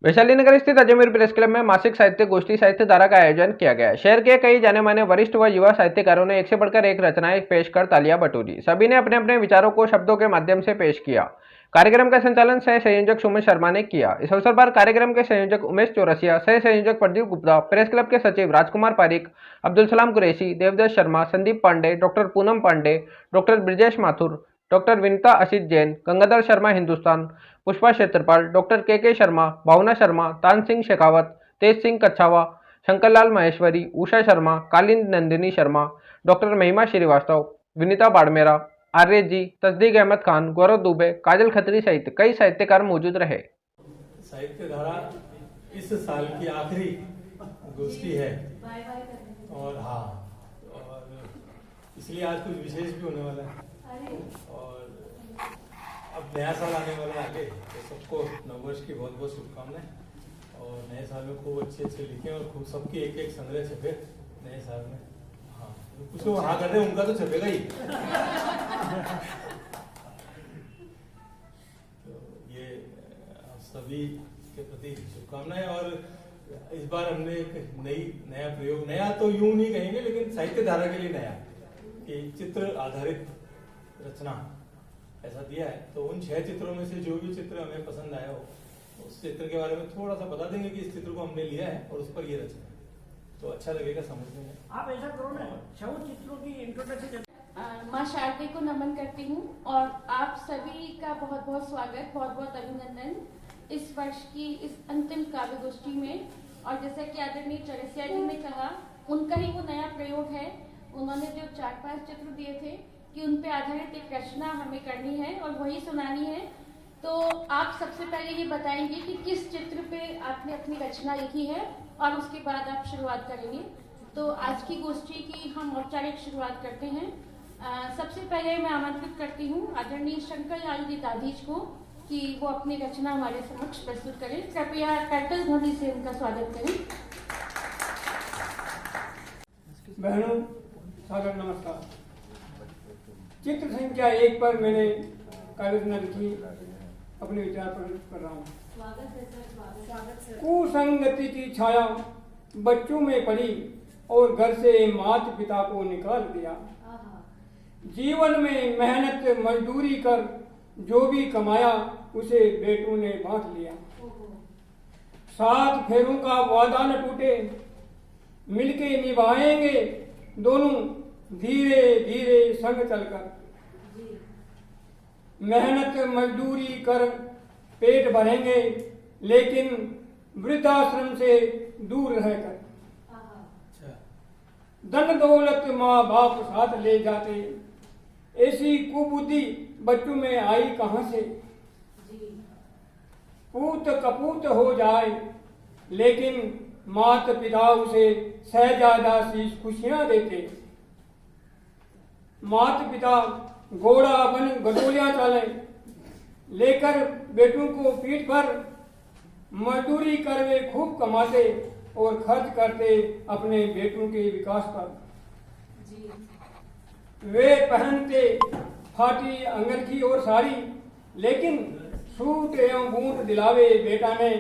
वैशाली नगर स्थित Ajmer press club में मासिक साहित्य गोष्ठी साहित्य धारा का आयोजन किया गया। शहर के कई जाने माने वरिष्ठ व युवा साहित्यकारों ने एक से बढ़कर एक रचनाएं पेश कर तालियां बटोरी। सभी ने अपने अपने विचारों को शब्दों के माध्यम से पेश किया। कार्यक्रम का संचालन सह संयोजक सुमित शर्मा ने किया। इस अवसर पर कार्यक्रम के संयोजक उमेश चौरसिया, सह संयोजक प्रदीप गुप्ता, प्रेस क्लब के सचिव राजकुमार Pareek, Abdul Salam Qureshi, Devdutt Sharma, Sandeep Pandey, doctor Poonam Pandey, doctor Brijesh Mathur, doctor Vinita Asit Jain, Gangadhar Sharma Hindustan, Pushpa Kshetrapal, doctor K Sharma, Bhavna Sharma, Tan Singh Shekhawat, Tej Singh Kachhawa, Shankarlal Maheshwari, Usha Sharma, Kalind Nandini Sharma, doctor Mahima Srivastava, Vinita बाड़मेरा, आर्य जी, तस्दीक अहमद खान, गौरव दुबे, काजल खत्री सहित कई साहित्यकार मौजूद रहे। साहित्य धारा इस साल की आखिरी गोष्ठी है और इसलिए आज कुछ विशेष भी होने वाला है और अब नया साल आने वाला है आगे, तो सबको नववर्ष की बहुत बहुत शुभकामनाएं और नए साल में खूब अच्छे अच्छे लिखें और खूब सबकी एक एक संग्रह छपे नए साल में। कुछ लोग हाँ कर रहे हैं, उनका तो छपेगा ही। तो ये आप सभी के प्रति शुभकामनाएं और इस बार हमने एक नया प्रयोग, नया तो यूं नहीं कहेंगे लेकिन साहित्य धारा के लिए नया, कि चित्र आधारित रचना ऐसा दिया है। तो उन 6 चित्रों में से जो भी चित्र हमें पसंद आया हो उस चित्र के बारे में थोड़ा सा बता देंगे कि इस चित्र को हमने लिया है और उस पर ये रचना है, तो अच्छा लगेगा समझने में। आप ऐसा करो ना, 6 चित्रों की इंट्रोडक्शन। माँ शारदे को नमन करती हूँ और आप सभी का बहुत बहुत स्वागत, बहुत बहुत अभिनंदन इस वर्ष की इस अंतिम काव्य गोष्ठी में। और जैसा कि आदरणीय चौरसिया जी ने कहा, उनका ही वो नया प्रयोग है। उन्होंने जो 4-5 चित्र दिए थे कि उन पे आधारित एक रचना हमें करनी है और वही सुनानी है। तो आप सबसे पहले ये बताएंगे कि किस चित्र पे आपने अपनी रचना लिखी है और उसके बाद आप शुरुआत करेंगे। तो आज की गोष्ठी की हम औपचारिक शुरुआत करते हैं। सबसे पहले मैं आमंत्रित करती हूँ आदरणीय शंकरलाल जी दाधीच को कि वो अपनी रचना हमारे समक्ष प्रस्तुत करें। कृपया कर्तल ध्वनि से उनका स्वागत करें। बहनों सादर नमस्कार। चित्र संख्या 1 पर मैंने कार्यरचना लिखी, अपने विचार प्रकट कर रहा हूँ। कुसंगति की छाया बच्चों में पड़ी और घर से माता पिता को निकाल दिया। जीवन में मेहनत मजदूरी कर जो भी कमाया उसे बेटों ने बांट लिया। 7 फेरों का वादा न टूटे, मिलके निभाएंगे दोनों धीरे धीरे संग चलकर। मेहनत मजदूरी कर पेट भरेंगे लेकिन वृद्धाश्रम से दूर रहकर। धन दौलत माँ बाप साथ ले जाते, ऐसी कुबुद्धि बच्चों में आई कहां से। पूत कपूत हो जाए लेकिन माता पिता उसे सहजादा सी खुशियां देते। माता पिता घोड़ा बन गडोलियां चले लेकर बेटों को पीठ पर। मजदूरी कर वे खूब कमाते और खर्च करते अपने बेटों के विकास पर। वे पहनते फाटी अंगरखी और साड़ी लेकिन सूट एवं बूट दिलावे बेटा ने।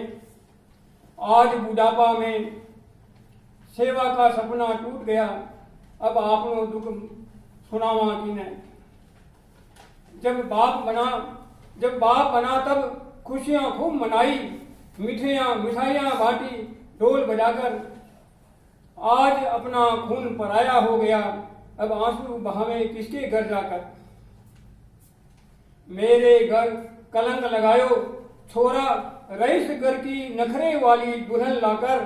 आज बुढ़ापा में सेवा का सपना टूट गया, अब आपनो दुख सुनावा की ने। जब बाप बना तब खुशियां खूब मनाई, मिठाइयां बांटी ढोल बजाकर। आज अपना खून पराया हो गया, अब आंसू बहावे किसके घर जाकर। मेरे घर कलंक लगायो छोरा, रईस घर की नखरे वाली दुल्हन लाकर।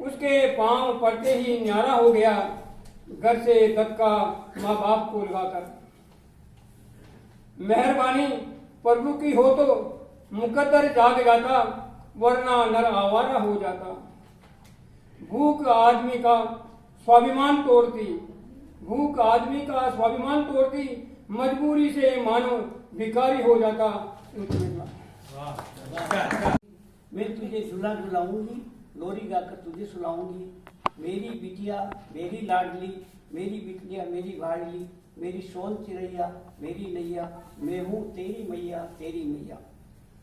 उसके पांव पड़ते ही न्यारा हो गया, घर से धक्का माँ बाप को लगाकर। मेहरबानी प्रभु की हो तो मुकद्दर जाग जाता, वरना नर आवारा हो जाता। भूख आदमी का स्वाभिमान तोड़ती, मजबूरी से मानो भिखारी हो जाता। मैं तुझे झुलाऊंगी, लोरी गाकर तुझे सुलाऊंगी। मेरी बिटिया मेरी लाडली, मेरी बिटिया मेरी भाड़ली, मेरी सोन चिड़ैया मेरी नैया, मैं हूँ तेरी मैया तेरी मैया।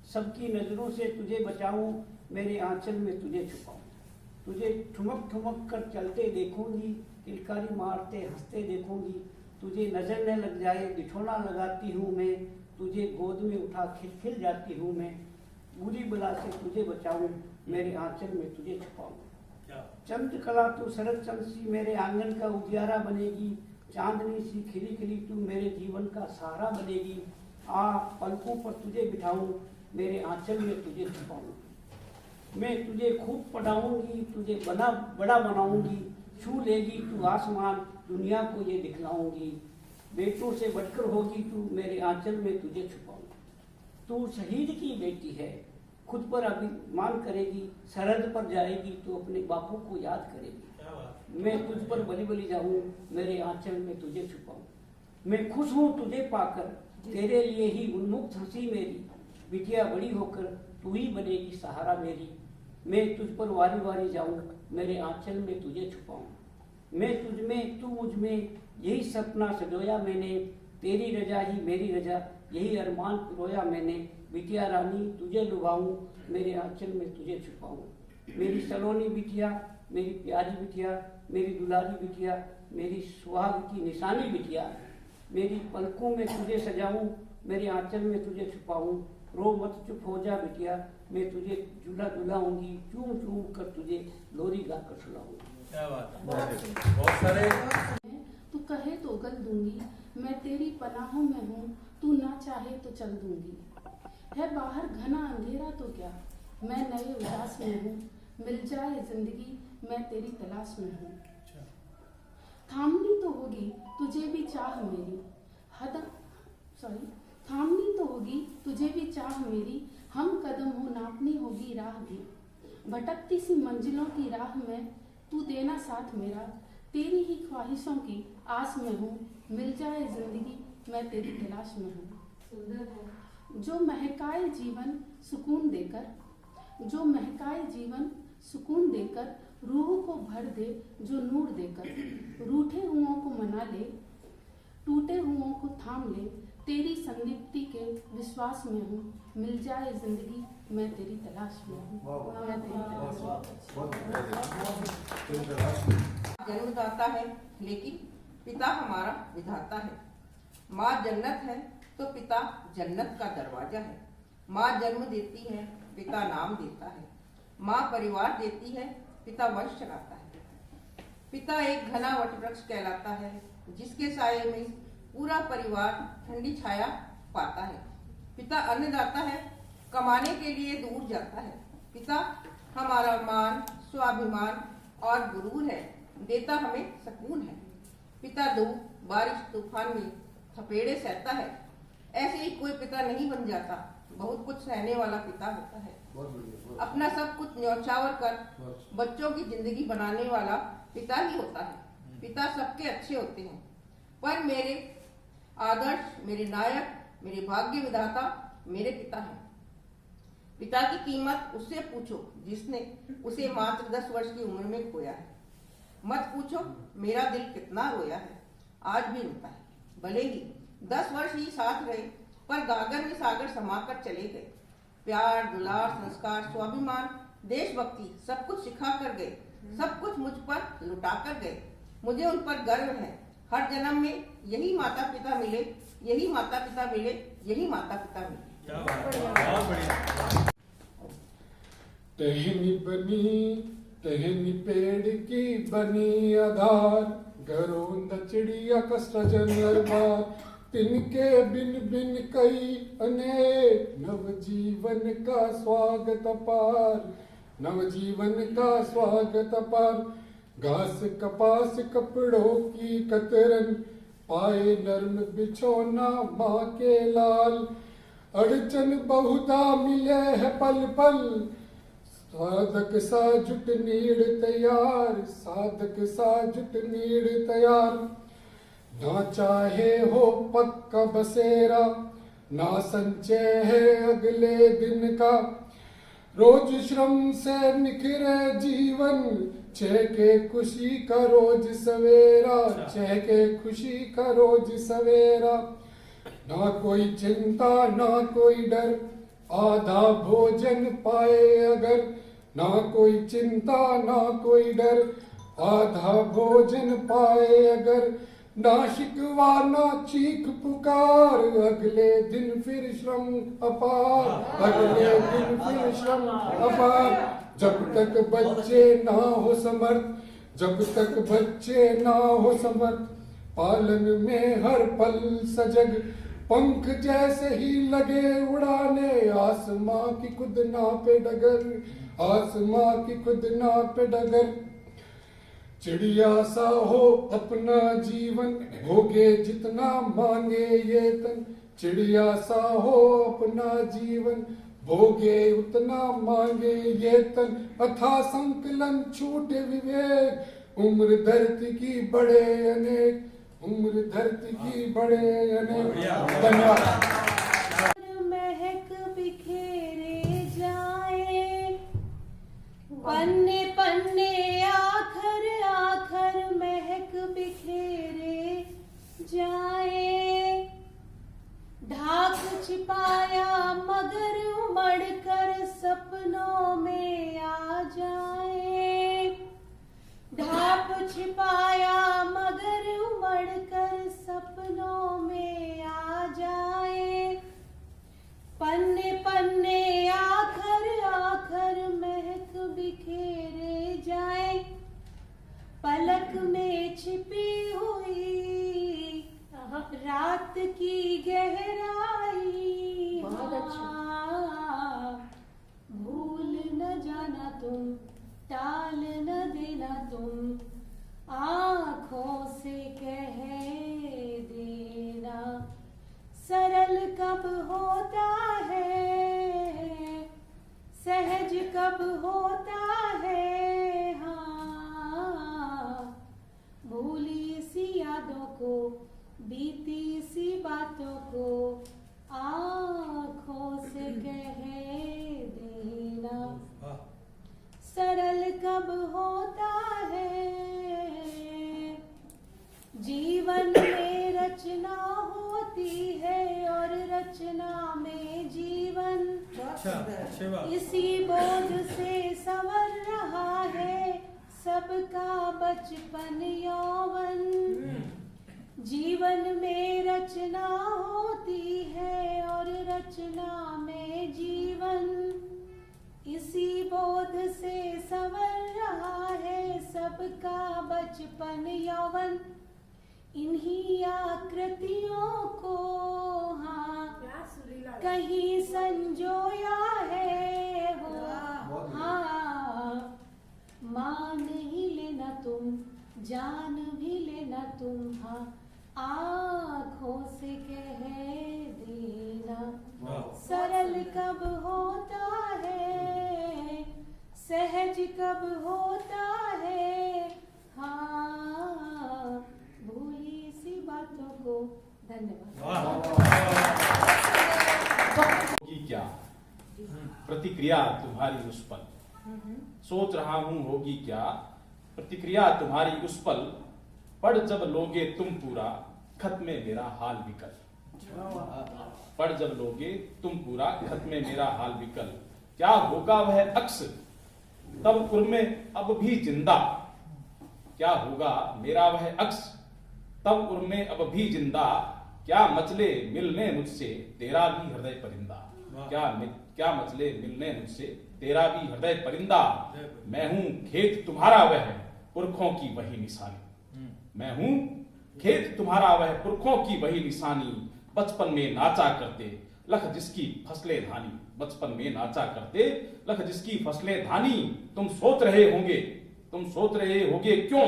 सबकी नजरों से तुझे बचाऊं, मेरे आंचल में तुझे छुपाऊं। तुझे ठुमक ठुमक कर चलते देखूंगी, किलकारी मारते हंसते देखूंगी। तुझे नजर न लग जाए बिछोना लगाती हूँ मैं, तुझे गोद में उठा खिलखिल जाती हूँ मैं। बुरी बला से तुझे बचाऊं, मेरे आंचल में तुझे छुपाऊं। चंद्र कला तू शरद चंद्र सी मेरे आंगन का उजियारा बनेगी, चांदनी सी खिली खिली तू मेरे जीवन का सहारा बनेगी। आ पलकों पर तुझे बिठाऊं, मेरे आंचल में तुझे छुपाऊं। मैं तुझे खूब पढ़ाऊंगी, तुझे बड़ा बनाऊंगी। छू लेगी तू आसमान, दुनिया को ये दिखलाऊंगी। बेटों से बढ़कर होगी तू, मेरे आंचल में तुझे छुपाऊं। तू शहीद की बेटी है, खुद पर अभिमान करेगी। सरहद पर जाएगी तो अपने बापू को याद करेगी। मैं तुझ पर बलि बलि जाऊं, मेरे आंचल में तुझे छुपाऊं। मैं खुश हूं तुझे पाकर, तेरे लिए ही उन्मुक्त हंसी मेरी। बिटिया बड़ी होकर तू ही बनेगी सहारा मेरी। मैं तुझ पर वारी वारी जाऊं, मेरे आंचल में तुझे छुपाऊं। मैं तुझ में तू मुझ में, यही सपना सजोया मैंने। तेरी रजा ही मेरी रजा, यही अरमान पिरोया मैंने। बिटिया रानी तुझे लुभाऊं, मेरे आंचल में तुझे छुपाऊं। मेरी सलोनी बिटिया, मेरी प्यारी बिटिया, मेरी दुलारी बिटिया, मेरी सुहाग की निशानी बिटिया। मेरी पलकों में तुझे सजाऊं, मेरे आंचल में तुझे छुपाऊं। रो मत चुप हो जा बिटिया, मैं तुझे झूला झुलाऊंगी। चूम चूम कर तुझे लोरी गाकर सुलाऊंगी। क्या बात है, बहुत सारे। तू कहे तो गल दूंगी, मैं तेरी पनाहों में हूँ। तू ना चाहे तो चल दूंगी। है बाहर घना अंधेरा तो क्या, मैं नए उदास में हूँ। मिल जाए जिंदगी, मैं तेरी तलाश में हूँ। थामनी तो होगी तुझे भी चाह मेरी, थामनी तो होगी तुझे भी चाह मेरी। हम कदम हो नापनी होगी राह भी। भटकती सी मंजिलों की राह में तू देना साथ मेरा। तेरी ही ख्वाहिशों की आस में हूँ। मिल जाए जिंदगी, मैं तेरी तलाश में हूँ। जो महकाए जीवन सुकून देकर, जो महकाए जीवन सुकून देकर। रूह को भर दे जो नूर देकर। रूठे हुओं को मना ले, टूटे हुओं को थाम ले। तेरी संदीप्ति के विश्वास में हूँ। मिल जाए जिंदगी, मैं तेरी तलाश में हूँ। मैं तेरी तलाश में हूँ। जन्मदाता है लेकिन पिता हमारा विधाता है। माँ जन्नत है तो पिता जन्नत का दरवाजा है। माँ जन्म देती है, पिता नाम देता है। माँ परिवार देती है, पिता वंश चलाता है। पिता एक घना वटवृक्ष कहलाता है, जिसके साये में पूरा परिवार ठंडी छाया पाता है। पिता अन्नदाता है, कमाने के लिए दूर जाता है। पिता हमारा मान, स्वाभिमान और गुरूर है, देता हमें सुकून है। पिता धूप, बारिश, तूफान में थपेड़े सहता है। ऐसे ही कोई पिता नहीं बन जाता, बहुत कुछ सहने वाला पिता होता है। अपना सब कुछ न्यौछावर कर बच्चों की जिंदगी बनाने वाला पिता ही होता है। पिता सबके अच्छे होते हैं, पर मेरे आदर्श, मेरे नायक, मेरे भाग्य विधाता मेरे पिता हैं। पिता की कीमत उससे पूछो जिसने उसे मात्र 10 वर्ष की उम्र में खोया है। मत पूछो मेरा दिल कितना रोया है, आज भी रोता है। भले ही 10 वर्ष ही साथ रहे, पर गागर में सागर समाकर चले गए। प्यार, दुलार, संस्कार, स्वाभिमान, देशभक्ति सब कुछ सिखा कर गए। सब कुछ मुझ पर लुटा कर गए। मुझे उन पर गर्व है। हर जन्म में यही माता पिता मिले, यही माता पिता मिले, यही माता पिता मिले। टहनी बनी, टहनी पेड़ की बनी आधार। घरों चिड़िया का सजन अरबार। तिनके बिन बिन कई अनेक, नवजीवन का स्वागत पार। नवजीवन का स्वागत पार। घास कपास कपड़ों की कतरन, पाए नर्म बिछोना माँ के लाल। अड़चन बहुधा मिले है पल पल, साधक सा जुट नीड़ तैयार। साधक सा जुट नीड़ तैयार। ना चाहे हो पक्का बसेरा, ना संचय है अगले दिन का। रोज श्रम से निखरे जीवन, चहके खुशी का रोज सवेरा। चहके खुशी का रोज सवेरा। ना कोई चिंता ना कोई डर, आधा भोजन पाए अगर, ना कोई चिंता ना कोई डर। आधा भोजन पाए अगर, ना शिकवा ना चीख पुकार। अगले दिन फिर श्रम अपार, अगले दिन फिर श्रम अपार। जब तक बच्चे ना हो समर्थ, जब तक बच्चे ना हो समर्थ, पालन में हर पल सजग। पंख जैसे ही लगे उड़ाने, आसमां की खुद ना पे डगर, आसमां की खुद ना पे डगर। चिड़िया सा हो अपना जीवन, भोगे जितना मांगे ये तन। चिड़िया सा हो अपना जीवन, भोगे उतना मांगे ये तन। अथा संकलन छूटे विवेक, उम्र धरती की बड़े अनेक, उम्र धरती की बड़े अनेक। धन्यवाद। महक बिखेरे जाए, पन्ने पन्ने आखर आखर महक बिखेरे जाए। ढाक छिपाया मगर उमड़ कर सपनों में आ जाए। ढाक छिपाया मगर उमड़ कर सपनों में आ जाए। पन्ने पन्ने आखर आखर महक बिखेरे जाए। पलक में छिपी हुई रात की गहराई, बहुत अच्छा। भूल न जाना तुम, टाल न देना तुम, आँखों से कह देना। सरल कब होता है, सहज कब होता है। हाँ, भूली सी यादों को, बीती सी बातों को, आँखों से कह देना। सरल कब होता है, जीवन में रचना होती है और रचना में जीवन। इसी बोध से संवर रहा है सबका बचपन यौवन। जीवन में रचना होती है और रचना में जीवन। इसी बोध से संवर रहा है सबका बचपन यौवन। इन्हीं आकृतियों को हाँ कहीं संजोया है हो। हाँ, मान ही लेना तुम, जान भी लेना तुम। हाँ, आँखों से कह देना। सरल कब होता है, सहज कब होता है। हाँ, भूली सी बातों को। धन्यवाद। होगी क्या प्रतिक्रिया तुम्हारी उस पल, सोच रहा हूं होगी क्या प्रतिक्रिया तुम्हारी उस पल। पढ़ जब लोगे तुम पूरा, खत में मेरा हाल विकल। पढ़ जब लोगे तुम पूरा, खत में मेरा हाल विकल। क्या होगा वह अक्स तब उर्मे अब भी जिंदा। क्या होगा मेरा वह अक्स तब उर्मे अब भी जिंदा। क्या मचले मिलने मुझसे तेरा भी हृदय परिंदा। क्या मचले मिलने मुझसे तेरा भी हृदय परिंदा। मैं हूं खेत तुम्हारा वह पुरखों की वही निशानी। मैं हूं खेत तुम्हारा वह पुरखों की वही निशानी। बचपन में नाचा करते लख जिसकी फसलें धानी। बचपन में नाचा करते लख जिसकी फसलें धानी। तुम सोच रहे होगे क्यों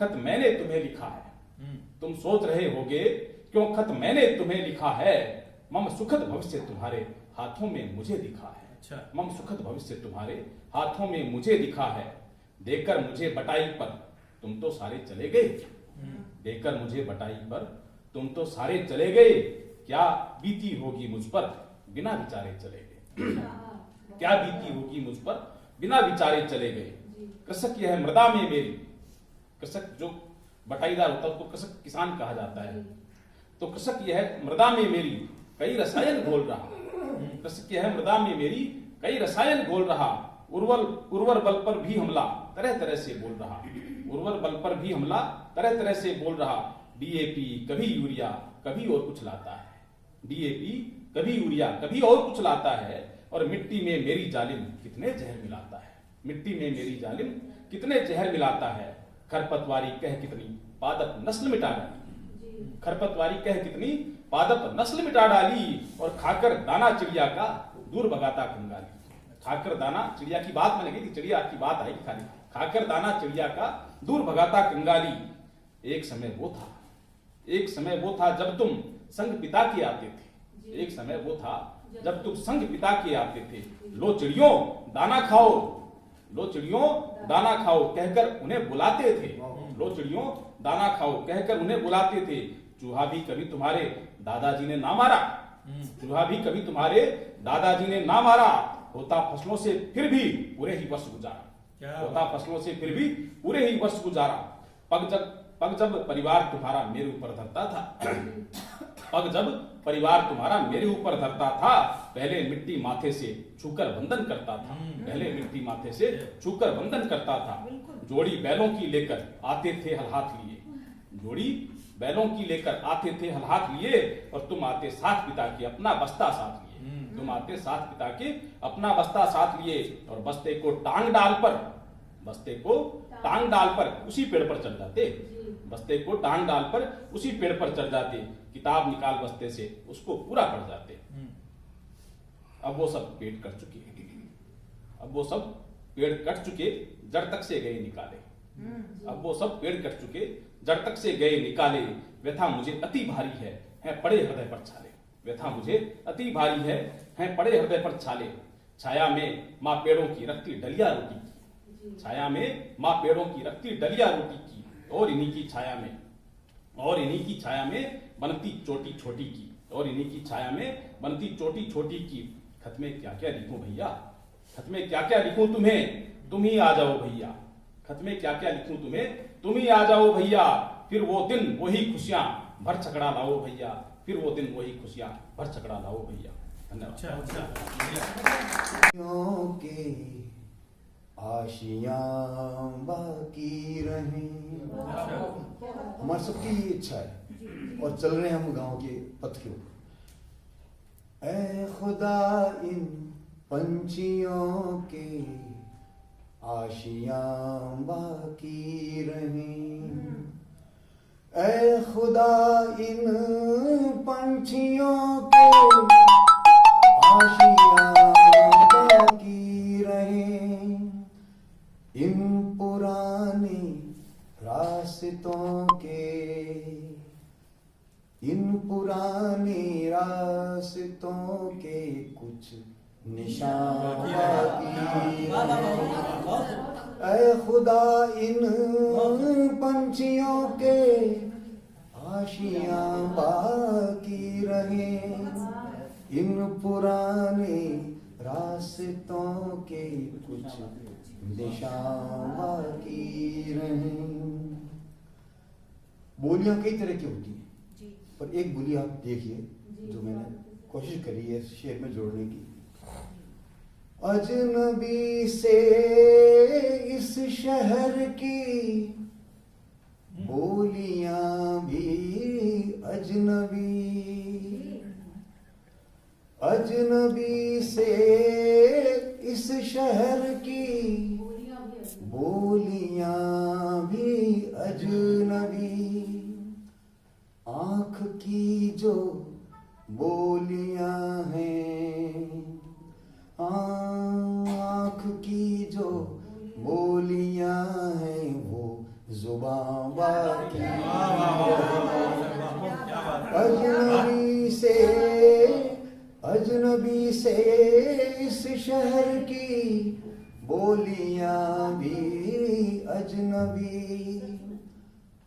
खत मैंने तुम्हें लिखा है। तुम सोच रहे होगे क्यों खत मैंने तुम्हें लिखा है। मम सुखद भविष्य तुम्हारे हाथों में मुझे दिखा है। मम सुखद भविष्य तुम्हारे हाथों में मुझे दिखा है। देकर मुझे बटाई पर तुम तो सारे चले गए। देकर मुझे बटाई पर तुम तो सारे चले गए। क्या बीती होगी मुझ पर बिना विचारे चले गए। क्या बीती होगी मुझ पर बिना विचारे चले गए। कृषक यह मृदा में मेरी। कृषक जो बटाईदार होता है उसको कृषक किसान कहा जाता है। तो कृषक यह मृदा में मेरी कई रसायन घोल रहा। रस के है मृदा में मेरी, कई रसायन घोल रहा, उर्वर बल पर भी हमला तरह तरह से बोल रहा, उर्वर बल पर भी हमला तरह तरह से बोल रहा। डीएपी कभी यूरिया कभी और कुछ लाता है, डीएपी कभी यूरिया कभी और कुछ लाता है, और मिट्टी में मेरी जालिम कितने जहर मिलाता है, मिट्टी में मेरी जालिम कितने जहर मिलाता है। खरपतवारी कह कितनी पादप नस्ल मिटा डाली, खरपतवारी कह कितनी पादप नस्ल मिटा डाली, और खाकर दाना चिड़िया का दूर भगाता कंगाली। खाकर दाना चिड़िया की बात मैंने की, चिड़िया की बात आएगी खाली। खाकर दाना चिड़िया का दूर भगाता कंगाली। एक समय वो था, एक समय वो था जब तुम संग पिता के आते थे, एक समय वो था जब तुम संग पिता के आते थे। लो चिड़ियों दाना खाओ, लो चिड़ियों दाना खाओ कहकर उन्हें बुलाते थे, लो चिड़ियों दाना खाओ कहकर उन्हें बुलाते थे। चूहा भी कभी तुम्हारे दादाजी ने ना मारा, चूहा भी कभी तुम्हारे दादाजी ने ना मारा। होता फसलों से फिर भी पूरे ही वर्ष गुजारा, होता फसलों से फिर भी पूरे ही वर्ष गुजारा। पग जब परिवार तुम्हारा मेरे ऊपर धरता था, पग जब परिवार तुम्हारा मेरे ऊपर धरता था, पहले मिट्टी माथे से छूकर वंदन करता था, पहले मिट्टी माथे से छूकर वंदन करता था। जोड़ी बैलों की लेकर आते थे हल हाथ लिए, जोड़ी बैलों की लेकर आते थे हल हाथ लिए, और तुम आते साथ पिता के अपना बस्ता साथ लिए, तुम आते साथ पिता के अपना बस्ता साथ लिए, और बस्ते को टांग डाल पर, बस्ते को टांग डाल पर उसी पेड़ पर चढ़ जाते, बस्ते को टांग डाल पर उसी पेड़ पर चढ़ जाते। किताब निकाल बस्ते से उसको पूरा पढ़ जाते। अब वो सब पेड़ कट चुके, अब वो सब पेड़ कट चुके, जड़ तक से गए निकाले, अब वो सब पेड़ कट चुके, जड़ तक से गए निकाले। व्यथा मुझे अति भारी है पड़े हृदय पर छाले, व्यथा मुझे अति भारी है पड़े हृदय पर छाले। छाया में माँ पेड़ों की रखती डलिया रोटी की, छाया में माँ पेड़ों की रखती डलिया रोटी की, और इन्हीं की छाया में, और इन्हीं की छाया में बनती चोटी छोटी की, और इन्हीं की छाया में बनती चोटी छोटी की। खत में क्या क्या लिखूं भैया, खत में क्या क्या लिखूं तुम्हें, तुम ही आ जाओ भैया, खत में क्या क्या लिखूं तुम्हें, तुम ही आ जाओ भैया। फिर वो दिन वही खुशियां भर छकड़ा लाओ भैया, फिर वो दिन वही खुशियां भर छकड़ा लाओ भैया। धन्यवाद। के आशियां बाकी रहें, हमारी सबकी ये इच्छा है, और चल रहे हैं हम गांव के पथ के ऊपर। ऐ खुदा इन पंछियों के आशियां बाकी रहें, ऐ खुदा इन पंछियों के आशियां बाकी रहें। इन पुराने रास्तों के, इन पुराने रास्तों के कुछ निशान बाकी रहें। ऐ खुदा इन पंछियों के आशियां बाकी रहें, इन पुराने रास्तों के कुछ निशान बाकी रहें। बोलियां कई तरह की होती हैं, पर एक बोली आप देखिए जो मैंने कोशिश करी है शेर में जोड़ने की। अजनबी से इस शहर की बोलियां भी अजनबी, अजनबी से इस शहर की बोलियां भी अजनबी। आँख की जो बोलियां हैं, आँख की जो बोलियां हैं, वो जुबान बाकी। अजनबी से इस शहर की बोलियां भी अजनबी।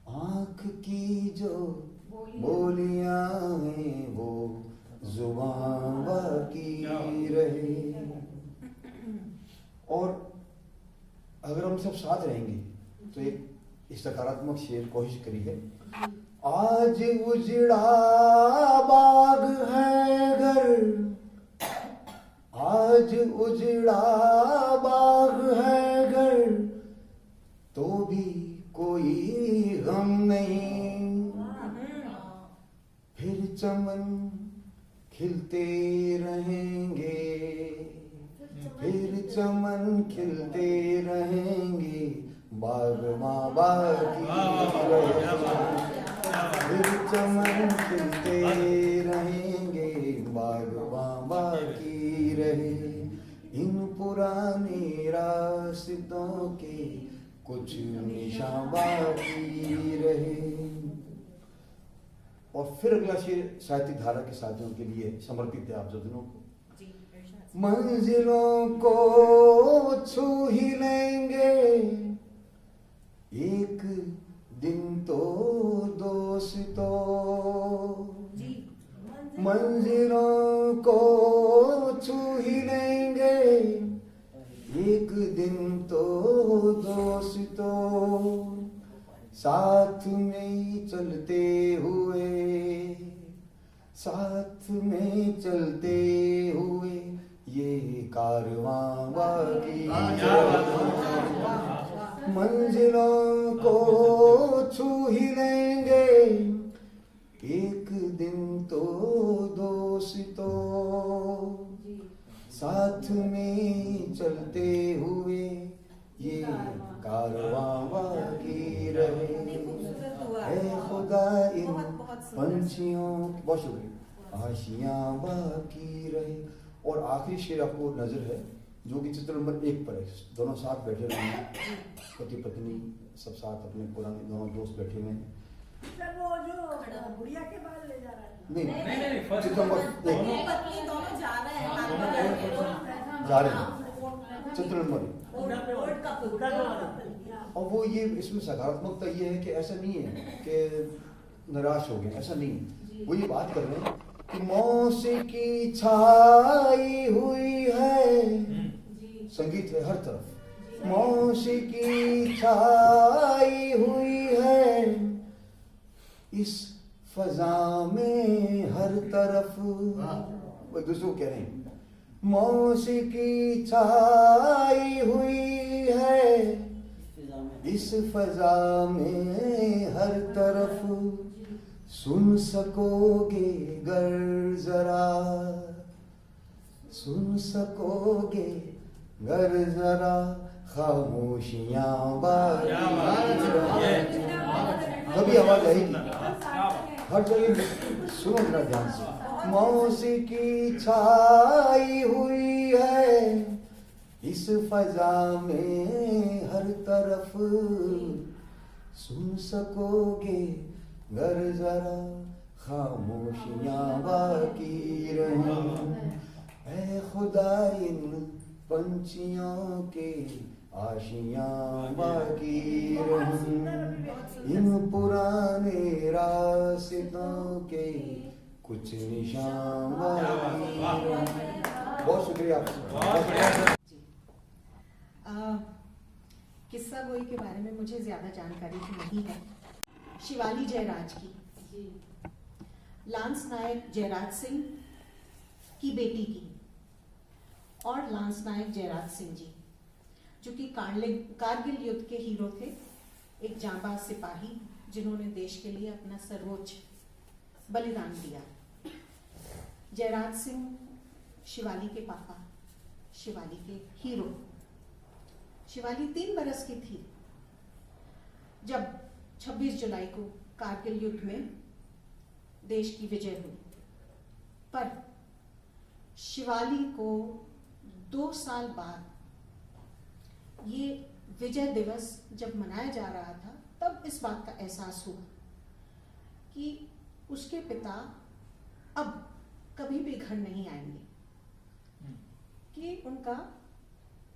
आँख की जो बोलियां हैं, वो जुबान बाकी रहे। और अगर हम सब साथ रहेंगे तो एक सकारात्मक शेर कोशिश करी है। आज उजड़ा बाग है घर, चमन खिलते रहेंगे, फिर चमन खिलते रहेंगे, बाग माँ बागी रहेंगे, फिर चमन खिलते रहेंगे, बाग माँ बागी रहे। इन पुराने रास्तों के कुछ निशान बाकी रहे। और फिर अगला शेर साहित्यिक धारा के साथियों के लिए समर्पित है आप दोनों को। मंजिलों को छू ही लेंगे, एक दिन तो दोस्तों, मंजिलों को छू ही लेंगे, एक दिन तो दोस्तों, साथ में चलते हुए, साथ में चलते हुए, ये कारवां बाकी मंजिलों को छू ही लेंगे, एक दिन तो दोस्तों, साथ में चलते हुए, ये कारवां बाकी रहे। है खुदा इन पंछियों, बहुत शुक्रिया, आशियां बाकी रहे। और आखिरी शेर आपको नजर है जो कि चित्र नंबर 1 पर है। दोनों साथ बैठे हुए हैं, पति पत्नी सब साथ, अपने पुराने दोनों दोस्त बैठे हुए हैं। सर वो जो बुढ़िया के बाल ले जा रहा है, नहीं, चित्र नंबर 1 पत्नी दोनों जा रहे हैं, जा रहे हैं, चित्र नंबर 1। और वो ये इसमें सकारात्मकता ये है कि ऐसा नहीं है कि निराश हो गए, ऐसा नहीं है। वो ये बात कर रहे हैं कि मौसीकी छाई हुई है, संगीत है हर तरफ, मौसीकी छाई हुई है, इस फजा में हर तरफ। वो दूसरों को कह रहे हैं मौसीकी छाई हुई है, इस फजा में हर तरफ, सुन सकोगे गर जरा, सुन सकोगे गर जरा, खामोशियां बाकी, कभी आवाज आएगी हर जगह, सुनो जरा ध्यान से। मौसीकी छाई हुई है, इस फजा में हर तरफ, सुन सकोगे गर जरा, खामोशियां बाकी रहें। ऐ खुदा इन पंछियों के आशियां बाकी रहें, इन पुराने रास्तों के कुछ निशान बाकी रहें। बहुत शुक्रिया आपका। किस्सा गोई के बारे में मुझे ज्यादा जानकारी तो नहीं है। शिवाली जयराज की, लांस नायक जयराज सिंह की बेटी की, और लांस नायक जयराज सिंह जी जो कि कारगिल युद्ध के हीरो थे, एक जांबाज सिपाही जिन्होंने देश के लिए अपना सर्वोच्च बलिदान दिया। जयराज सिंह शिवाली के पापा, शिवाली के हीरो। शिवाली 3 बरस की थी जब 26 जुलाई को कारगिल युद्ध में देश की विजय हुई, पर शिवाली को 2 साल बाद ये विजय दिवस जब मनाया जा रहा था, तब इस बात का एहसास हुआ कि उसके पिता अब कभी भी घर नहीं आएंगे, कि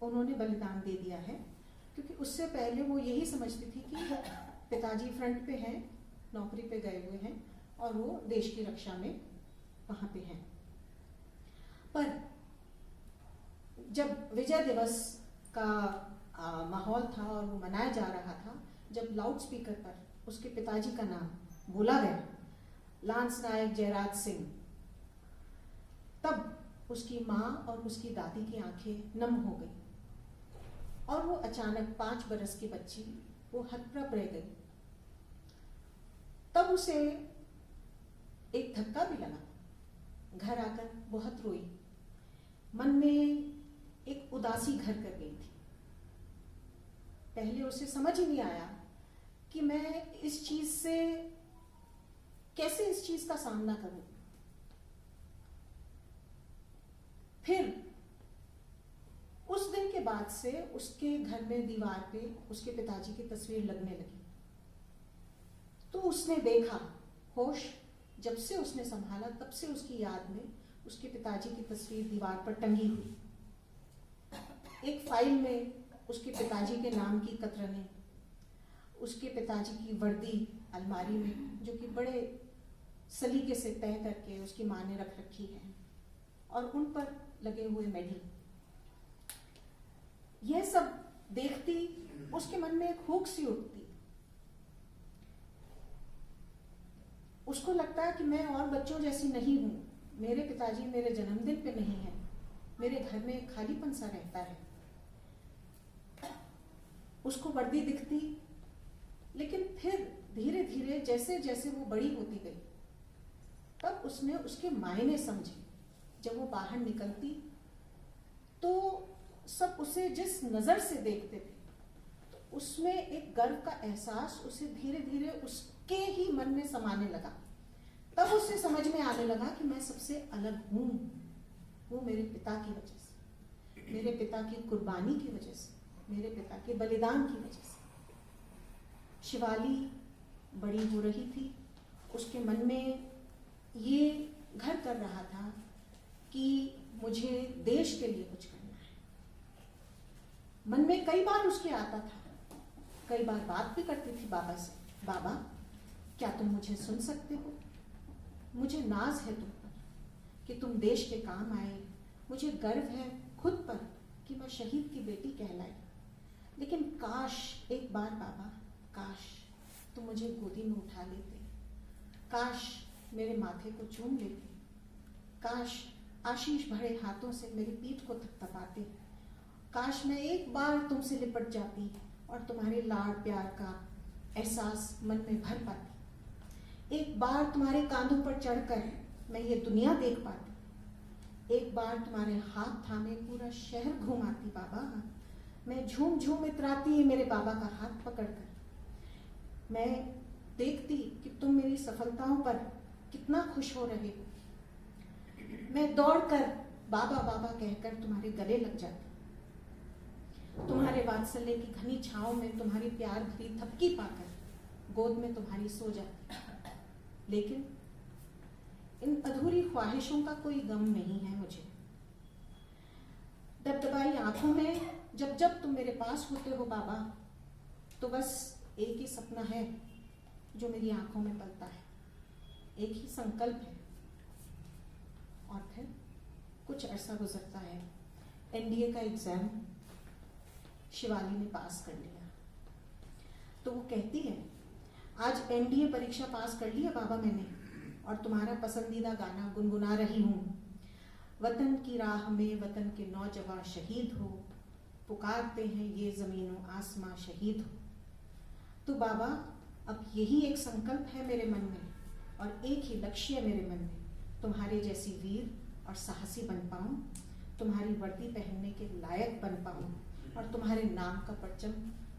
उन्होंने बलिदान दे दिया है। क्योंकि उससे पहले वो यही समझती थी कि पिताजी फ्रंट पे हैं, नौकरी पे गए हुए हैं और वो देश की रक्षा में वहां पे हैं। पर जब विजय दिवस का माहौल था और वो मनाया जा रहा था, जब लाउड स्पीकर पर उसके पिताजी का नाम बोला गया, लांस नायक जयराज सिंह, तब उसकी माँ और उसकी दादी की आंखें नम हो गई और वो अचानक 5 बरस की बच्ची वो हतप्रभ रह गई। तब उसे एक धक्का भी लगा। घर आकर बहुत रोई, मन में एक उदासी घर कर गई थी। पहले उसे समझ ही नहीं आया कि मैं इस चीज से कैसे इस चीज का सामना करूं। फिर उस दिन के बाद से उसके घर में दीवार पे उसके पिताजी की तस्वीर लगने लगी। तो उसने देखा, होश जब से उसने संभाला तब से उसकी याद में उसके पिताजी की तस्वीर दीवार पर टंगी हुई। एक फाइल में उसके पिताजी के नाम की कतरने, उसके पिताजी की वर्दी अलमारी में, जो कि बड़े सलीके से तय करके उसकी माँ ने रख रखी है, और उन पर लगे हुए मेडल। यह सब देखती उसके मन में एक हुक सी उठती। उसको लगता है कि मैं और बच्चों जैसी नहीं हूं, मेरे पिताजी मेरे जन्मदिन पे नहीं है, मेरे घर में एक खालीपन सा रहता है। उसको वर्दी दिखती, लेकिन फिर धीरे धीरे जैसे जैसे वो बड़ी होती गई, तब उसने उसके मायने समझे। जब वो बाहर निकलती तो सब उसे जिस नजर से देखते थे, तो उसमें एक गर्व का एहसास उसे धीरे धीरे उसके ही मन में समाने लगा। तब उसे समझ में आने लगा कि मैं सबसे अलग हूं, वो मेरे पिता की वजह से, मेरे पिता की कुर्बानी की वजह से, मेरे पिता के बलिदान की वजह से। शिवाली बड़ी हो रही थी, उसके मन में ये घर कर रहा था कि मुझे देश के लिए कुछ करना है। मन में कई बार उसके आता था, कई बार बात भी करती थी बाबा से, बाबा क्या तुम मुझे सुन सकते हो? मुझे नाज है तुम पर कि तुम देश के काम आए, मुझे गर्व है खुद पर कि मैं शहीद की बेटी कहलाई। लेकिन काश एक बार बाबा, काश तुम मुझे गोदी में उठा लेते, काश मेरे माथे को चूम लेते, काश आशीष भरे हाथों से मेरी पीठ को थपथपाते, काश मैं एक बार तुमसे लिपट जाती और तुम्हारे लाड़ प्यार का एहसास मन में भर पाती, एक बार तुम्हारे कांधों पर चढ़कर मैं ये दुनिया देख पाती, एक बार तुम्हारे हाथ थामे पूरा शहर घुमाती बाबा, मैं झूम झूम इतराती मेरे बाबा का हाथ पकड़कर, मैं देखती कि तुम मेरी सफलताओं पर कितना खुश हो रहे हो, मैं दौड़कर बाबा बाबा कहकर तुम्हारे गले लग जाती, तुम्हारे वात्सल्य की घनी छांव में तुम्हारी प्यार भरी थपकी पाकर गोद में तुम्हारी सो जाती। लेकिन इन अधूरी ख्वाहिशों का कोई गम नहीं है मुझे। दबदबाई आंखों में जब जब तुम मेरे पास होते हो बाबा, तो बस एक ही सपना है जो मेरी आंखों में पलता है, एक ही संकल्प है। और फिर कुछ अरसा गुजरता है, एनडीए का एग्जाम शिवाली ने पास कर लिया, तो वो कहती है आज एनडीए परीक्षा पास कर लिया बाबा मैंने, और तुम्हारा पसंदीदा गाना गुनगुना रही हूँ। वतन की राह में वतन के नौजवान शहीद हो, पुकारते हैं ये जमीनों आसमां शहीद हो। तो बाबा अब यही एक संकल्प है मेरे मन में, और एक ही लक्ष्य है मेरे मन में, तुम्हारे जैसी वीर और साहसी बन पाऊं, तुम्हारी वर्दी पहनने के लायक बन पाऊं, और तुम्हारे नाम का परचम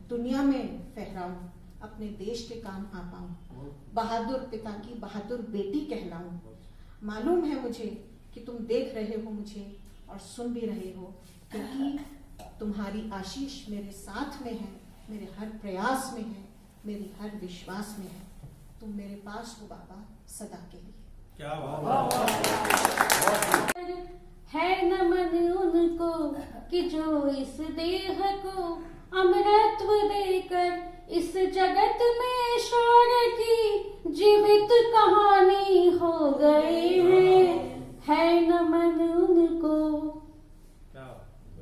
दुनिया में फहराऊं, अपने देश के काम आ पाऊं, बहादुर पिता की बहादुर बेटी कहलाऊं। मालूम है मुझे कि तुम देख रहे हो मुझे और सुन भी रहे हो, क्योंकि तुम्हारी आशीष मेरे साथ में है, मेरे हर प्रयास में है, मेरी हर विश्वास में है। तुम मेरे पास हो बाबा सदा के लिए। क्या बात है नमन उनको कि जो इस देह को अमरत्व देकर इस जगत में शौर्य की जीवित कहानी हो गए हैं, है नमन उनको।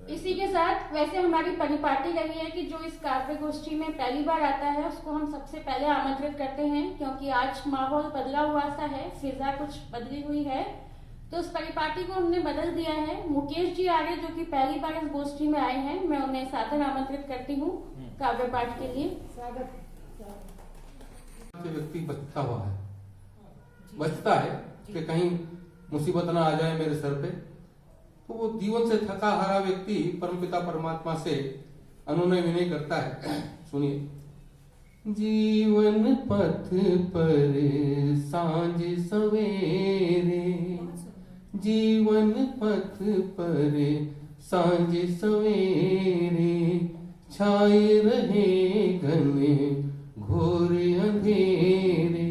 इसी के साथ वैसे हमारी परिपाटी रही है कि जो इस काव्य गोष्ठी में पहली बार आता है उसको हम सबसे पहले आमंत्रित करते हैं, क्योंकि आज माहौल बदला हुआ सा है, फिजा कुछ बदली हुई है, तो उस परिपाटी को हमने बदल दिया है। मुकेश जी आर्य जो कि पहली बार इस गोष्ठी में आए हैं, मैं उन्हें सादर आमंत्रित करती हूँ काव्य पाठ के लिए। व्यक्ति बचता हुआ है, बचता है कि कहीं मुसीबत ना आ जाए मेरे सर पे, तो वो जीवन से थका हारा व्यक्ति परमपिता परमात्मा से अनुनय विनय करता है। सुनिए। जीवन पथ पर सांझ सवेरे, जीवन पथ पर सांझ सवेरे, छाए रहे घने घोर अंधेरे,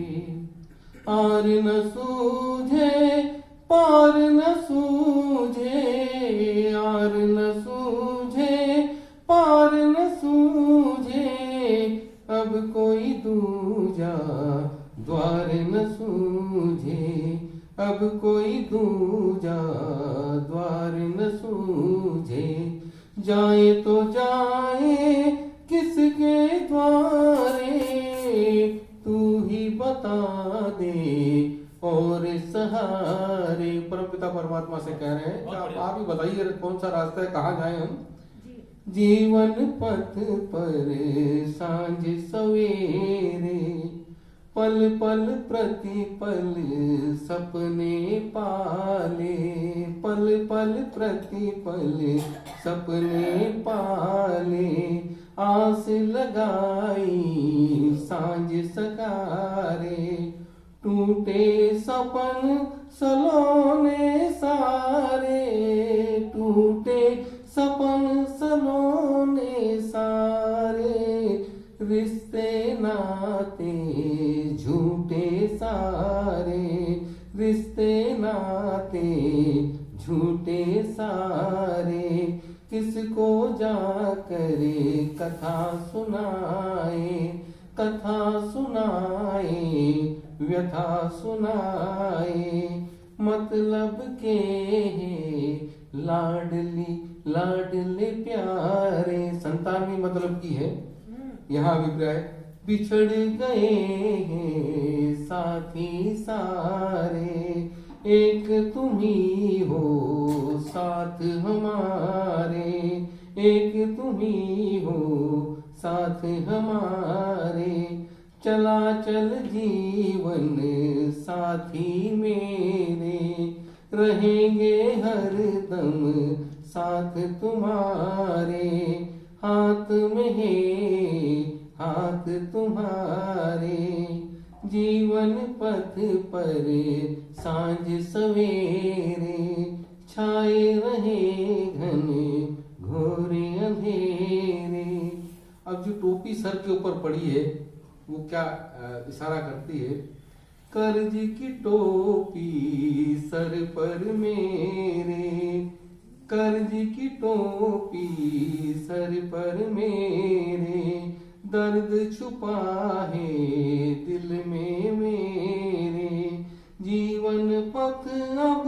आर न सूझे पार न सूझे, आर न सूझे पार न सूझे, अब कोई दूजा द्वार न सूझे, अब कोई दूजा द्वार न सूझे, जाए तो जाए किसके द्वारे, तू ही बता दे और सहारे। परमपिता परमात्मा से कह रहे हैं कि आप ही बताइए कौन सा रास्ता है, कहाँ जाए हम। जीवन पथ पर सांझ सवेरे, पल पल प्रति पल सपने पाले, पल पल प्रति पल सपने पाले, आस लगाई सांझ सकारे, टूटे सपन सलोने सारे, टूटे सपन सलोने सारे, रिश्ते नाते झूठे सारे, रिश्ते नाते झूठे सारे, किसको जाकर कथा सुनाए, कथा सुनाए, व्यथा सुनाए, मतलब के लाडली लाडले प्यारे। संतान भी मतलब की है यहाँ अभिप्राय। बिछड़ गए हैं साथी सारे, एक तुम ही हो साथ हमारे, एक तुम ही हो साथ हमारे, चला चल जीवन साथी मेरे, रहेंगे हर दम साथ तुम्हारे, हाथ में है हाथ तुम्हारे, जीवन पथ पर सांझ सवेरे, छाए रहे घने घोरे अंधेरे। अब जो टोपी सर के ऊपर पड़ी है वो क्या इशारा करती है? कर्ज की टोपी सर पर मेरे, कर्ज की टोपी सर पर मेरे, दर्द छुपा है दिल में मेरे, जीवन पथ अब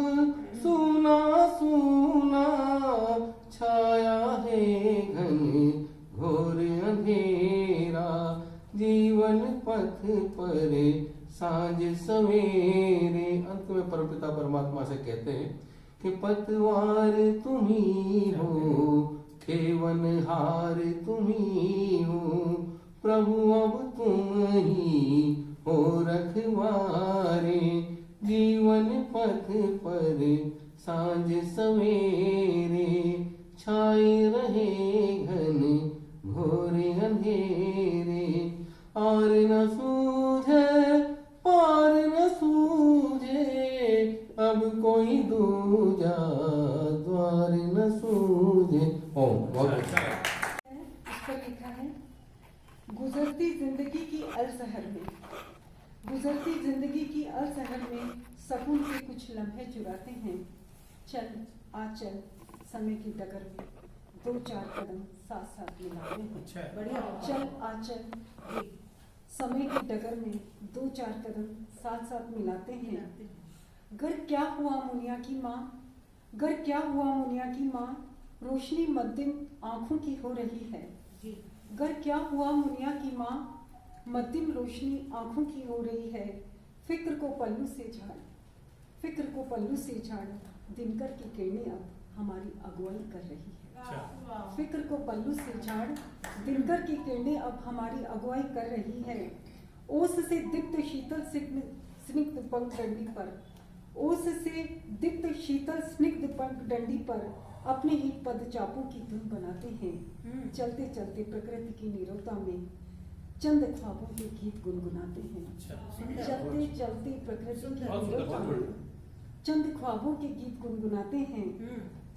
सुना सुना, छाया है घन घोर अंधेरा, जीवन पथ पर सांझ सवेरे। अंत में परमपिता परमात्मा से कहते हैं कि पतवार तुम्ही हो, खेवन हार तुम्ही हो, प्रभु अब तुम ही हो रखवारे, जीवन पथ पर सांझ सवेरे, छाए रहे घन घोर अंधेरे, और न सूझे पार न सूझे, अब कोई दूजा द्वार न सूझे। इस पर लिखा है, गुजरती जिंदगी की अलसहर में, गुजरती जिंदगी की अलसहर में सकून के कुछ लम्हे चुराते हैं, चल आ चल समय की डगर में, दो चार कदम साथ साथ मिलाते हैं, बढ़िया, चल आ चल समय की डगर में दो चार कदम साथ साथ मिलाते हैं, घर क्या हुआ मुनिया की माँ, घर क्या हुआ मुनिया की माँ, रोशनी मद्दिम आंखों की हो रही है, घर क्या हुआ मुनिया की माँ, मद्दिम रोशनी आंखों की हो रही है, फिक्र को पल्लू से झाड़, फिक्र को पल्लू से झाड़, दिनकर की किरणें अब हमारी अगुवाई कर रही है, फिक्र को पल्लू से झाड़, दिनकर की किरणें अब हमारी अगुवाई कर रही है, ओस से दीप्त शीतल स्निग्ध पंख डंडी पर, ओस से दीप्त शीतल स्निग्ध पंख डंडी पर अपने ही पद चापों की धुन बनाते हैं। चलते चलते प्रकृति की नीरवता में चंद ख्वाबों के गीत गुनगुनाते हैं। चलते चलते प्रकृति की नीरवता में चंद ख्वाबों के गीत गुनगुनाते हैं।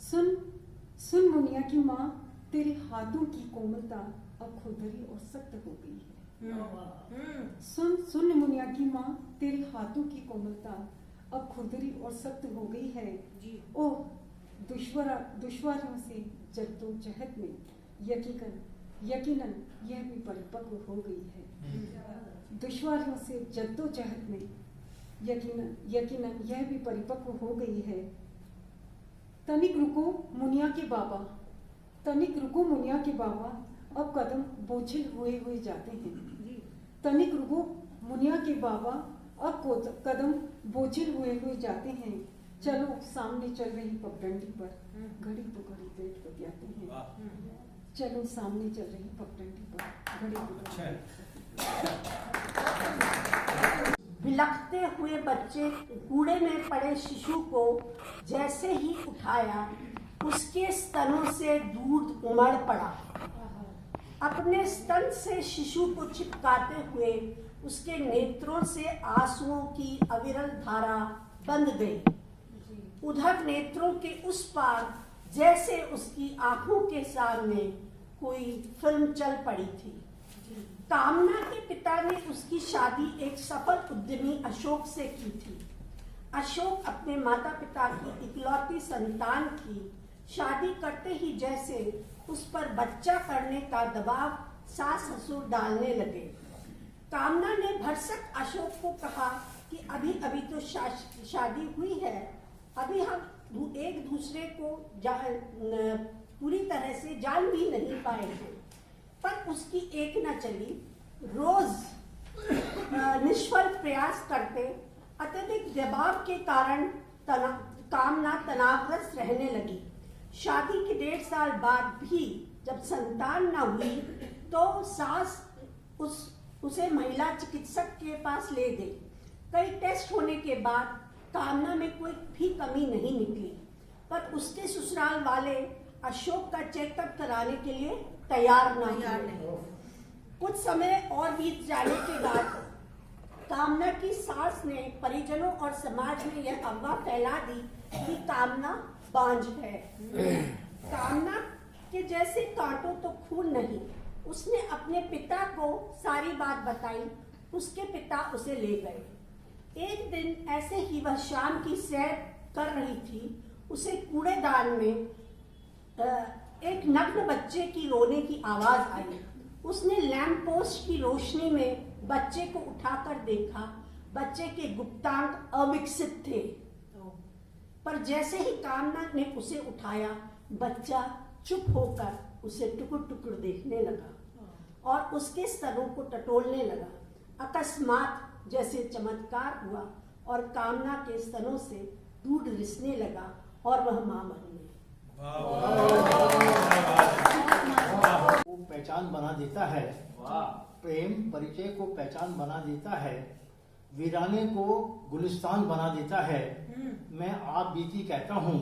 सुन सुन मुनिया की माँ, तेरे हाथों की कोमलता अब खुरदरी और सख्त हो गई है। सुन सुन मुनिया की माँ, तेरे हाथों की कोमलता अब खुरदरी और सख्त हो गई है। ओह दुश्वारों से जद्दोजहद में यकीनन यह भी परिपक्व हो गई है। दुश्वारों से जद्दोजहद में यकीनन यह भी परिपक्व हो गई है। तनिक रुको मुनिया के बाबा, तनिक रुको मुनिया के बाबा, अब कदम बोझिल हुए जाते हैं। तनिक रुको मुनिया के बाबा, अब कदम बोझिल हुए जाते हैं। चलो सामने चल रही पगडंडी पर घड़ी तो घड़ी पेट बतियाते हैं। चलो सामने चल रही पगडंडी पर घड़ी तो घड़ी। बिलखते हुए बच्चे कूड़े में पड़े शिशु को जैसे ही उठाया, उसके स्तनों से दूध उमड़ पड़ा। अपने स्तन से शिशु को चिपकाते हुए उसके नेत्रों से आंसुओं की अविरल धारा बंद गई। उधर नेत्रों के उस पार जैसे उसकी आंखों के सामने कोई फिल्म चल पड़ी थी। कामना के पिता ने उसकी शादी एक सफल उद्यमी अशोक से की थी। अशोक अपने माता पिता की इकलौती संतान की शादी करते ही जैसे उस पर बच्चा करने का दबाव सास ससुर डालने लगे। कामना ने भरसक अशोक को कहा कि अभी अभी तो शादी हुई है, अभी हम एक दूसरे को पूरी तरह से जान भी नहीं पाए हैं। पर उसकी एक न चली। रोज निष्फल प्रयास करते अत्यधिक दबाव के कारण कामना तनावग्रस्त रहने लगी। शादी के 1.5 साल बाद भी जब संतान न हुई तो सास उसे महिला चिकित्सक के पास ले गई। कई टेस्ट होने के बाद कामना में कोई भी कमी नहीं निकली, पर उसके ससुराल वाले अशोक का चेकअप कराने के लिए तैयार न हुए। कुछ समय और बीत जाने के बाद कामना की सास ने परिजनों और समाज में यह अफवाह फैला दी कि कामना बांझ है। कामना के जैसे कांटों तो खून नहीं। उसने अपने पिता को सारी बात बताई। उसके पिता उसे ले गए। एक दिन ऐसे ही वह शाम की सैर कर रही थी। उसे कूड़ेदान में एक नग्न बच्चे की रोने की आवाज आई। उसने लैंप पोस्ट की रोशनी में बच्चे को उठाकर देखा। बच्चे के गुप्तांग अविकसित थे, पर जैसे ही कामना ने उसे उठाया, बच्चा चुप होकर उसे टुकुर टुकुर देखने लगा और उसके स्तनों को टटोलने लगा। अकस्मात जैसे चमत्कार हुआ और कामना के स्तनों से दूध रिसने लगा और वह मां बन गई। वो पहचान बना देता है। प्रेम परिचय को पहचान बना देता है। वीराने को गुलिस्तान बना देता है। मैं आप बीती कहता हूँ,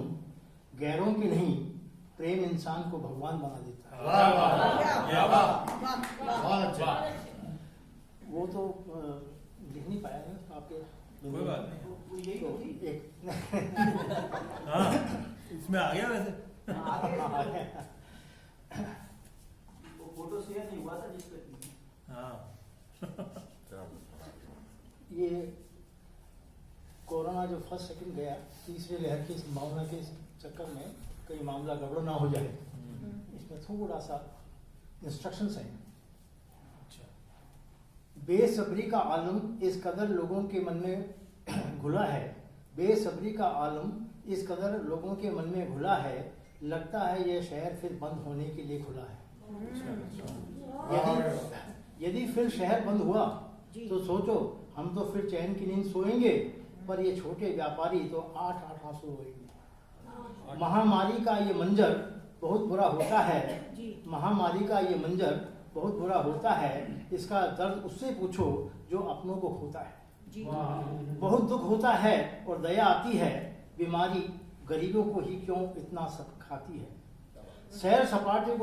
गैरों की नहीं, प्रेम इंसान को भगवान बना देता है। वो तो लिख नहीं पाया ना आपके। कोई बात नहीं, तो एक इसमें आ गया वैसे। वो फोटो शेयर नहीं हुआ था जिस पे। ये कोरोना जो फर्स्ट सेकंड गया, तीसरे लहर की संभावना के चक्कर में कई मामला गड़बड़ ना हो जाए, इसमें थोड़ा सा इंस्ट्रक्शंस हैं। बेसब्री का आलम इस कदर लोगों के मन में घुला है। बेसब्री का आलम इस कदर लोगों के मन में घुला है। लगता है यह शहर फिर बंद होने के लिए खुला है। यदि फिर शहर बंद हुआ तो सोचो, हम तो फिर चैन की नींद सोएंगे, पर ये छोटे व्यापारी तो 8 आंसू रोएंगे। महामारी का ये मंजर बहुत बुरा होता है। महामारी का ये मंजर बहुत बुरा होता है। इसका दर्द उससे पूछो जो अपनों को खोता है। बहुत दुख होता है और दया आती है, बीमारी गरीबों को ही क्यों इतना सब खाती है। सैर सपाटे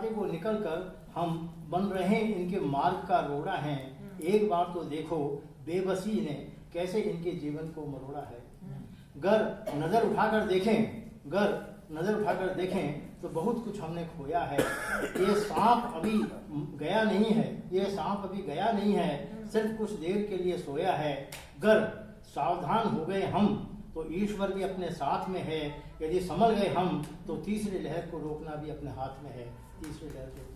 को निकलकर हम बन रहे इनके मार्ग का रोड़ा हैं। एक बार तो देखो बेबसी ने कैसे इनके जीवन को मरोड़ा है। गर नजर उठाकर देखें तो बहुत कुछ हमने खोया है। ये सांप अभी गया नहीं है, सिर्फ कुछ देर के लिए सोया है। गर सावधान हो गए हम तो ईश्वर भी अपने साथ में है। यदि संभल गए हम तो तीसरी लहर को रोकना भी अपने हाथ में है। तीसरी लहर रोकना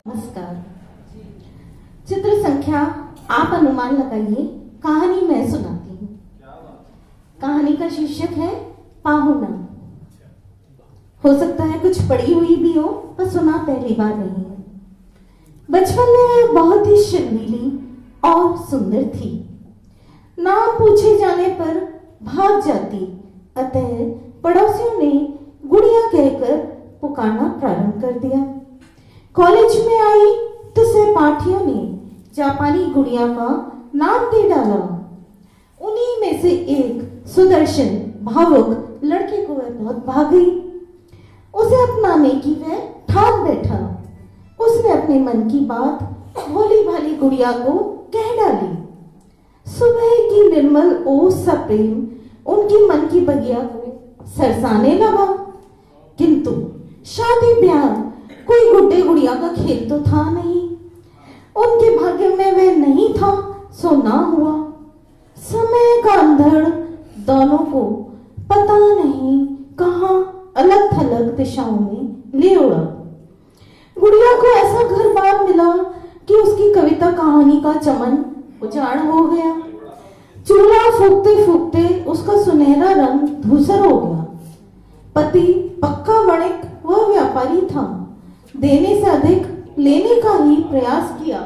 नमस्कार। चित्र संख्या आप अनुमान लगाइए, कहानी मैं सुनाती हूँ। कहानी का शीर्षक है पाहुना। हो सकता है कुछ पढ़ी हुई भी हो, पर सुना पहली बार नहीं है। बचपन में बहुत ही शर्मीली और सुंदर थी। नाम पूछे जाने पर भाग जाती, अतः पड़ोसियों ने गुड़िया कहकर पुकारना प्रारंभ कर दिया। कॉलेज में आई तो सहपाठियों ने जापानी गुड़िया का नाम दे डाला। उन्हीं में से एक सुदर्शन भावुक लड़के को वह बहुत भा गई। उसे अपनाने की वह ठान बैठा। उसने अपने मन की बात भोली भाली गुड़िया को कह डाली। सुबह की निर्मल ओस सा प्रेम उनकी मन की बगिया को सरसाने लगा। किंतु शादी ब्याह कोई गुड्डे गुड़िया का खेल तो था नहीं। उनके भाग्य में वह नहीं था, सो ना हुआ। समय का अंधड़ दोनों को पता नहीं कहां अलग थलग दिशाओं में ले उड़ा। गुड़िया को ऐसा घर बार मिला कि उसकी कविता कहानी का चमन उजाड़ हो गया। चूल्हा फूकते फूकते उसका सुनहरा रंग धूसर हो गया। पति पक्का वणिक वह व्यापारी था। देने से अधिक लेने का ही प्रयास किया,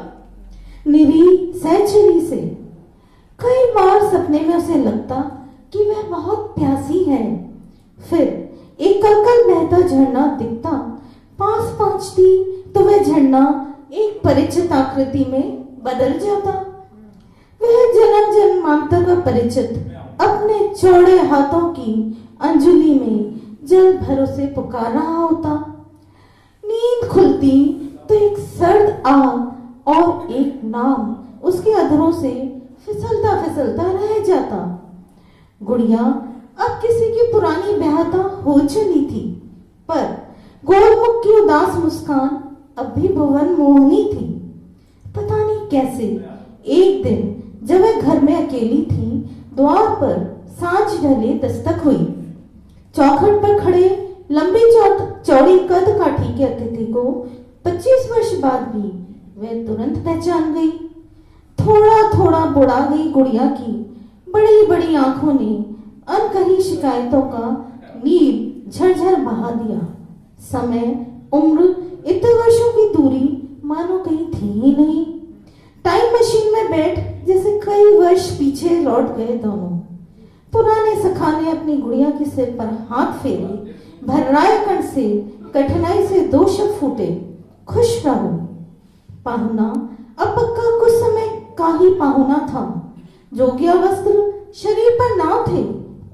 निरी सहचरी से। कई बार सपने में उसे लगता कि वह बहुत प्यासी है। फिर एक कलकल बहता झरना दिखता, पास पहुंचती तो वह झरना एक परिचित आकृति में बदल जाता। वह जन्म जन्मांतर का परिचित अपने चौड़े हाथों की अंजुलि में जल भरोसे पुकार रहा होता। नींद खुलती तो एक सर्द आग और एक नाम उसके अधरों से फिसलता फिसलता रह जाता। गुड़िया अब किसी की पुरानी ब्याहता हो चली थी, पर गोलमुख की उदास मुस्कान अब भी भुवन मोहनी थी। पता नहीं कैसे एक दिन जब वह घर में अकेली थी, द्वार पर सांझ ढले दस्तक हुई। चौखट पर खड़े लंबी चौड़ी कद काठी के अतिथि को 25 वर्ष बाद भी वह तुरंत पहचान गई। थोड़ा थोड़ा बुढ़ा गई गुड़िया की बड़ी बड़ी आंखों ने अनकही शिकायतों का नीर झरझर बहा दिया। समय, उम्र, इतने वर्षों की दूरी मानो कहीं थी ही नहीं। टाइम मशीन में बैठ जैसे कई वर्ष पीछे लौट गए दोनों। पुराने सखा ने अपनी गुड़िया के सिर पर हाथ फेरे, भर्राए कंठ से कठिनाई से 2 शब्द फूटे, खुश रहो। पाहुना अब पक्का कुछ समय का ही पाहुना था। जोगिया वस्त्र शरीर पर ना थे,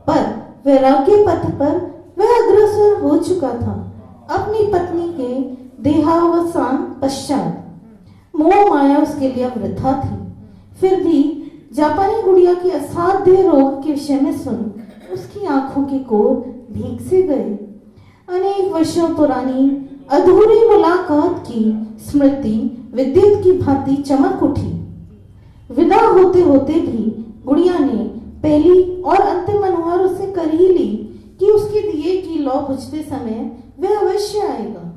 पर वैराग्य पथ पर वह अग्रसर हो चुका था। अपनी पत्नी के देहावसान पश्चात मोह माया उसके लिए वृथा थी। फिर भी जापानी गुड़िया के असाध्य रोग के विषय में सुन उसकी आंखों के कोर भीग से गए। अनेक वर्षों पुरानी अधूरी मुलाकात की स्मृति विद्युत की भांति चमक उठी। विदा होते होते भी गुड़िया ने पहली और अंतिम अनुहार उससे कर ही ली कि उसके दिए की लौ बुझते समय वह अवश्य आएगा।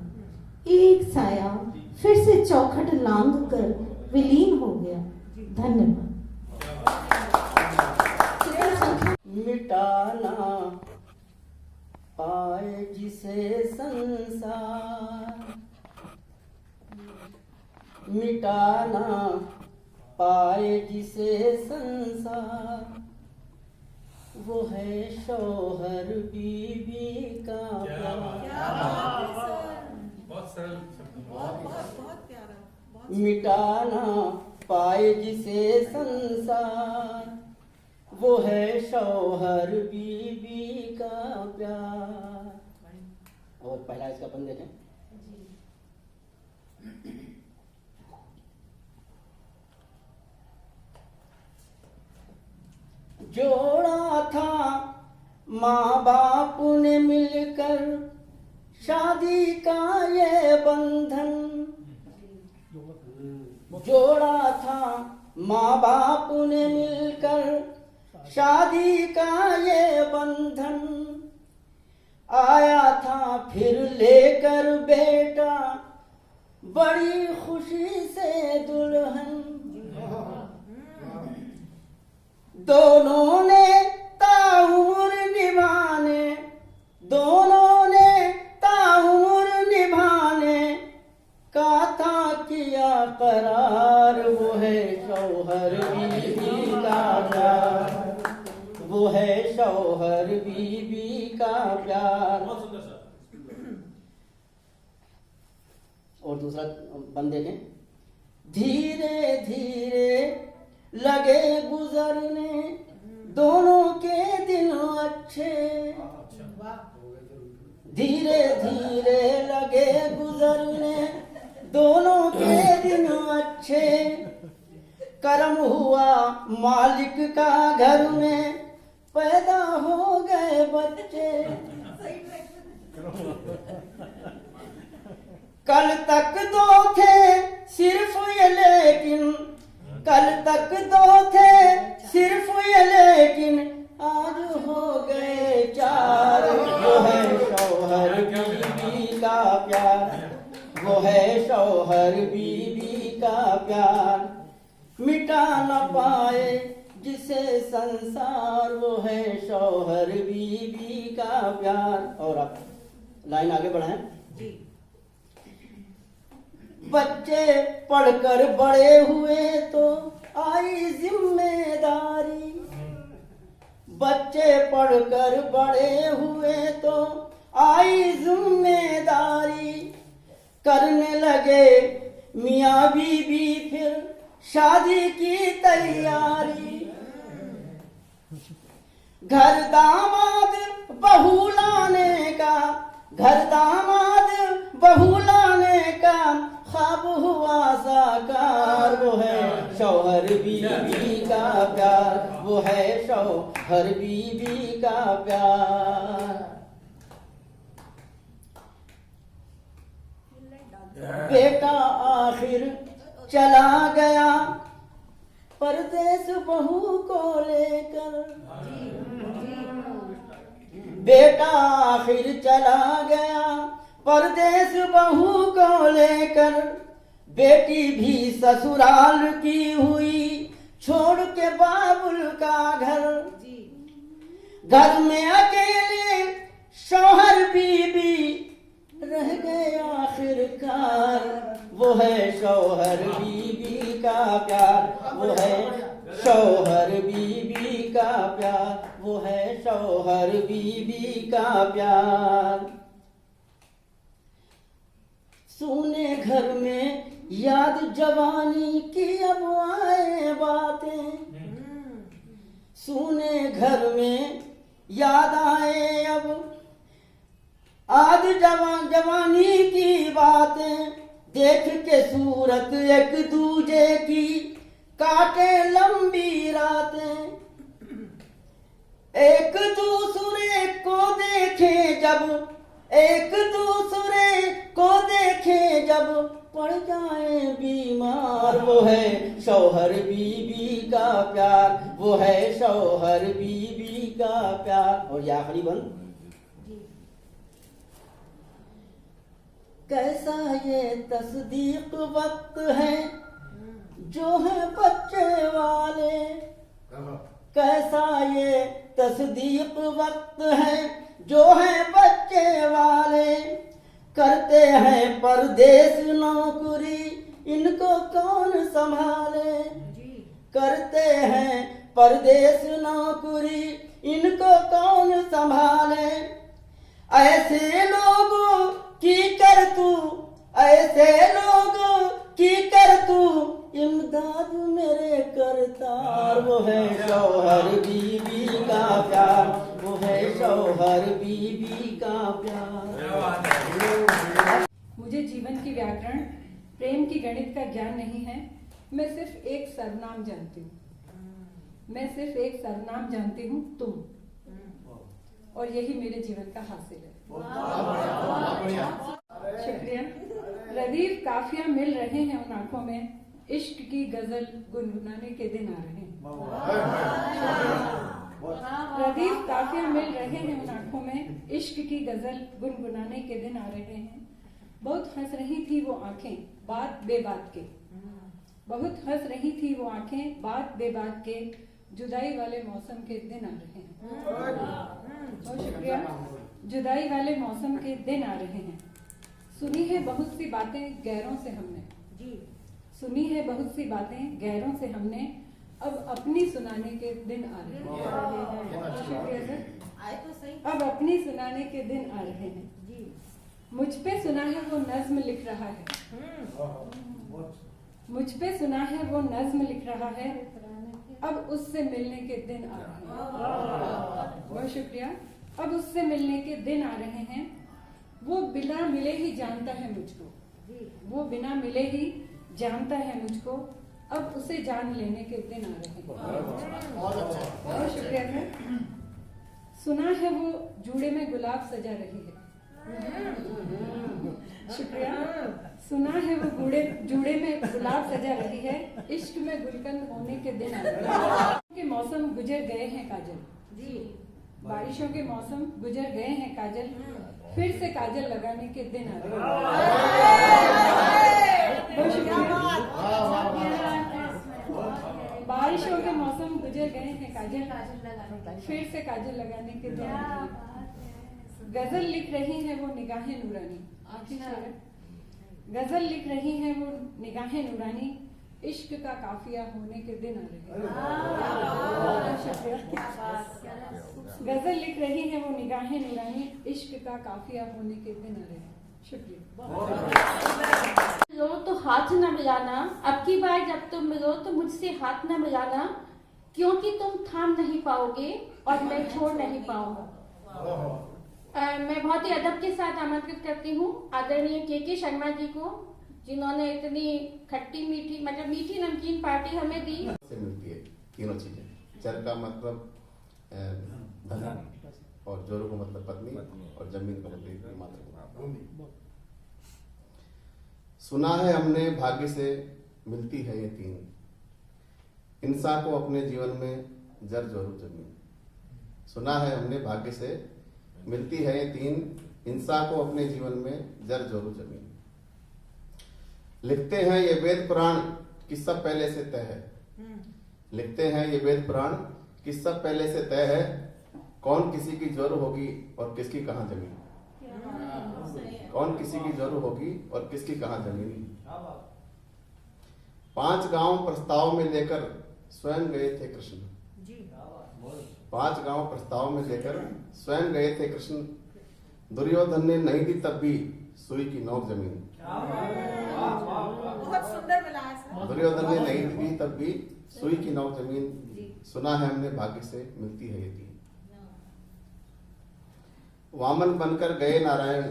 एक साया फिर से चौखट लांग कर विलीन हो गया। धन्यवाद। मिटाना पाए जिसे संसार, मिटाना पाए जिसे संसार, वो है शौहर बीवी का बहुत सरल शब्द, मिटाना पाए जिसे संसार, वो है शौहर बीबी का प्यार। और पहला इसका पन देखें। जोड़ा था माँ बाप ने मिलकर शादी का ये बंधन, जोड़ा था माँ बाप ने मिलकर शादी का ये बंधन, आया था फिर लेकर बेटा बड़ी खुशी से दुल्हन। दोनों ने ताउम्र निभाने, दोनों ने ताउम्र निभाने का था किया करार, वो है शौहर बीबी का प्यार, वो है शौहर बीबी का प्यार। और दूसरा बंद देखें। धीरे धीरे लगे गुजरने दोनों के दिन अच्छे, धीरे धीरे लगे गुजरने दोनों के दिन अच्छे, कर्म हुआ मालिक का घर में पैदा हो गए बच्चे। कल तक दो थे सिर्फ ये लेकिन, कल तक दो थे सिर्फ ये लेकिन आज हो गए चार, वो है शौहर बीबी का प्यार, वो है शौहर बीबी का प्यार। मिटा न पाए जिसे संसार, वो है शौहर बीबी का प्यार। और आप लाइन आगे बढ़ाएं। बच्चे पढ़कर बड़े हुए तो आई जिम्मेदारी, बच्चे पढ़कर बड़े हुए तो आई जिम्मेदारी, करने लगे मियाँ बीबी फिर शादी की तैयारी। घर दामाद बहू लाने का, घर दामाद बहू लाने का ख्वाब हुआ साकार, वो है शौहर बीबी का प्यार, वो है शौहर बीबी का प्यार। बेटा आखिर चला गया परदेस बहू को लेकर, बेटा आखिर चला गया परदेस बहू को लेकर, बेटी भी ससुराल की हुई छोड़ के बाबुल का घर। घर में अकेले शौहर बीबी रह गए आखिरकार, वो है शौहर बीबी का प्यार, वो है शौहर बीबी का प्यार, वो है शौहर बीबी का प्यार। सुने घर में याद जवानी की अब आए बातें, सुने घर में याद आए अब आज जवानी की बातें, देख के सूरत एक दूजे की काटे लंबी रातें। एक दूसरे को देखे जब, एक दूसरे को देखे जब पड़ जाए बीमार, वो है शौहर बीबी का प्यार, वो है शौहर बीबी का प्यार। और ये आखिरी बंद। कैसा ये तस्दीक वक्त है जो है बच्चे वाले, कैसा ये तस्दीक वक्त है जो है बच्चे वाले, करते हैं परदेस नौकरी इनको कौन संभाले, करते हैं परदेस नौकरी इनको कौन संभाले। ऐसे लोगों की कर तू, ऐसे लोगों की कर तू इमदाद मेरे करतार, वो है शौहर बीवी का प्यार, वो है शौहर बीवी का प्यार। मुझे जीवन की व्याकरण, प्रेम की गणित का ज्ञान नहीं है। मैं सिर्फ एक सर्वनाम जानती हूँ, मैं सिर्फ एक सर्वनाम जानती हूँ, तुम। और यही मेरे जीवन का हासिल है। शुक्रिया। रदीफ काफिया मिल रहे हैं उन आंखों में, इश्क की गजल गुनगुनाने के दिन आ रहे हैं। रदीफ काफिया मिल रहे हैं उन आंखों में, इश्क की गजल गुनगुनाने के दिन आ रहे हैं। बहुत हंस रही थी वो आंखें बात बेबात के, बहुत हंस रही थी वो आंखें बात बेबात के, जुदाई वाले मौसम के दिन आ रहे हैं। बहुत शुक्रिया। जुदाई वाले मौसम के दिन आ रहे हैं। सुनी है बहुत सी बातें गैरों से हमने, सुनी है बहुत सी बातें गैरों से हमने, अब अपनी सुनाने के दिन आ रहे हैं। बहुत शुक्रिया सर। अब अपनी सुनाने के दिन आ रहे हैं। मुझ पे सुना है वो नज्म लिख रहा है, मुझ पे सुना है वो नज्म लिख रहा है, अब उससे मिलने के दिन आ रहे हैं। बहुत शुक्रिया। अब उससे मिलने के दिन आ रहे हैं। वो बिना मिले ही जानता है मुझको, वो बिना मिले ही जानता है मुझको, अब उसे जान लेने के दिन आ रहे हैं। बहुत शुक्रिया सर। सुना है वो जूड़े में गुलाब सजा रही है, शुक्रिया। सुना है वो जूड़े में गुलाब सजा रही है, इश्क में गुलकंद होने के दिन आ रहे हैं। के मौसम गुजर गए हैं काजल, बारिशों के मौसम गुजर गए हैं काजल, फिर से काजल लगाने के दिन आ रहे हैं। बारिशों के मौसम गुजर गए हैं काजल, फिर से काजल लगाने के दिन आ रहे हैं। गजल लिख रही है वो निगाहें नूरानी, आखिरी शेर। गजल लिख रही है वो निगाहें नूरानी, इश्क का काफिया होने के दिन आ रहे हैं। गजल लिख रही है वो निगाहें नूरानी, इश्क का काफिया होने के दिन आ रहे हैं। शुक्रिया। मिलो तो हाथ न मिलाना, अब की बार जब तुम मिलो तो मुझसे हाथ न मिलाना, क्योंकि तुम थाम नहीं पाओगे और मैं छोड़ नहीं पाऊंगा। मैं बहुत ही अदब के साथ आमंत्रित करती हूँ आदरणीय के शर्मा जी को, जिन्होंने इतनी खट्टी मीठी मतलब मीठी नमकीन पार्टी हमें दी। से मिलती है तीनों चीजें। चर का मतलब धन, और जोरू का मतलब पत्नी, और जमीन का मतलब मात्र। सुना है हमने भाग्य से मिलती है ये तीन, इंसान को अपने जीवन में जर जोरू जमीन। सुना है हमने भाग्य से मिलती है ये तीन, इंसान को अपने जीवन में जर जोरू जमीन। लिखते हैं ये वेद पुराण कि सब पहले से तय है, लिखते हैं ये वेद पुराण कि सब पहले से तय है, कौन किसी की जोरू होगी और किसकी कहां जमीन, कौन किसी की जोरू होगी और किसकी कहां जमीन। 5 गांव प्रस्ताव में लेकर स्वयं गए थे कृष्ण, 5 गांव प्रस्ताव में लेकर स्वयं गए थे कृष्ण, दुर्योधन ने नहीं दी तब भी सुई की नोक जमीन। बहुत सुंदर मिला है सर। दुर्योधन ने नहीं दी तब भी सुई की नोक जमीन, सुना है हमने भाग्य से मिलती है ये तीन। वामन बनकर गए नारायण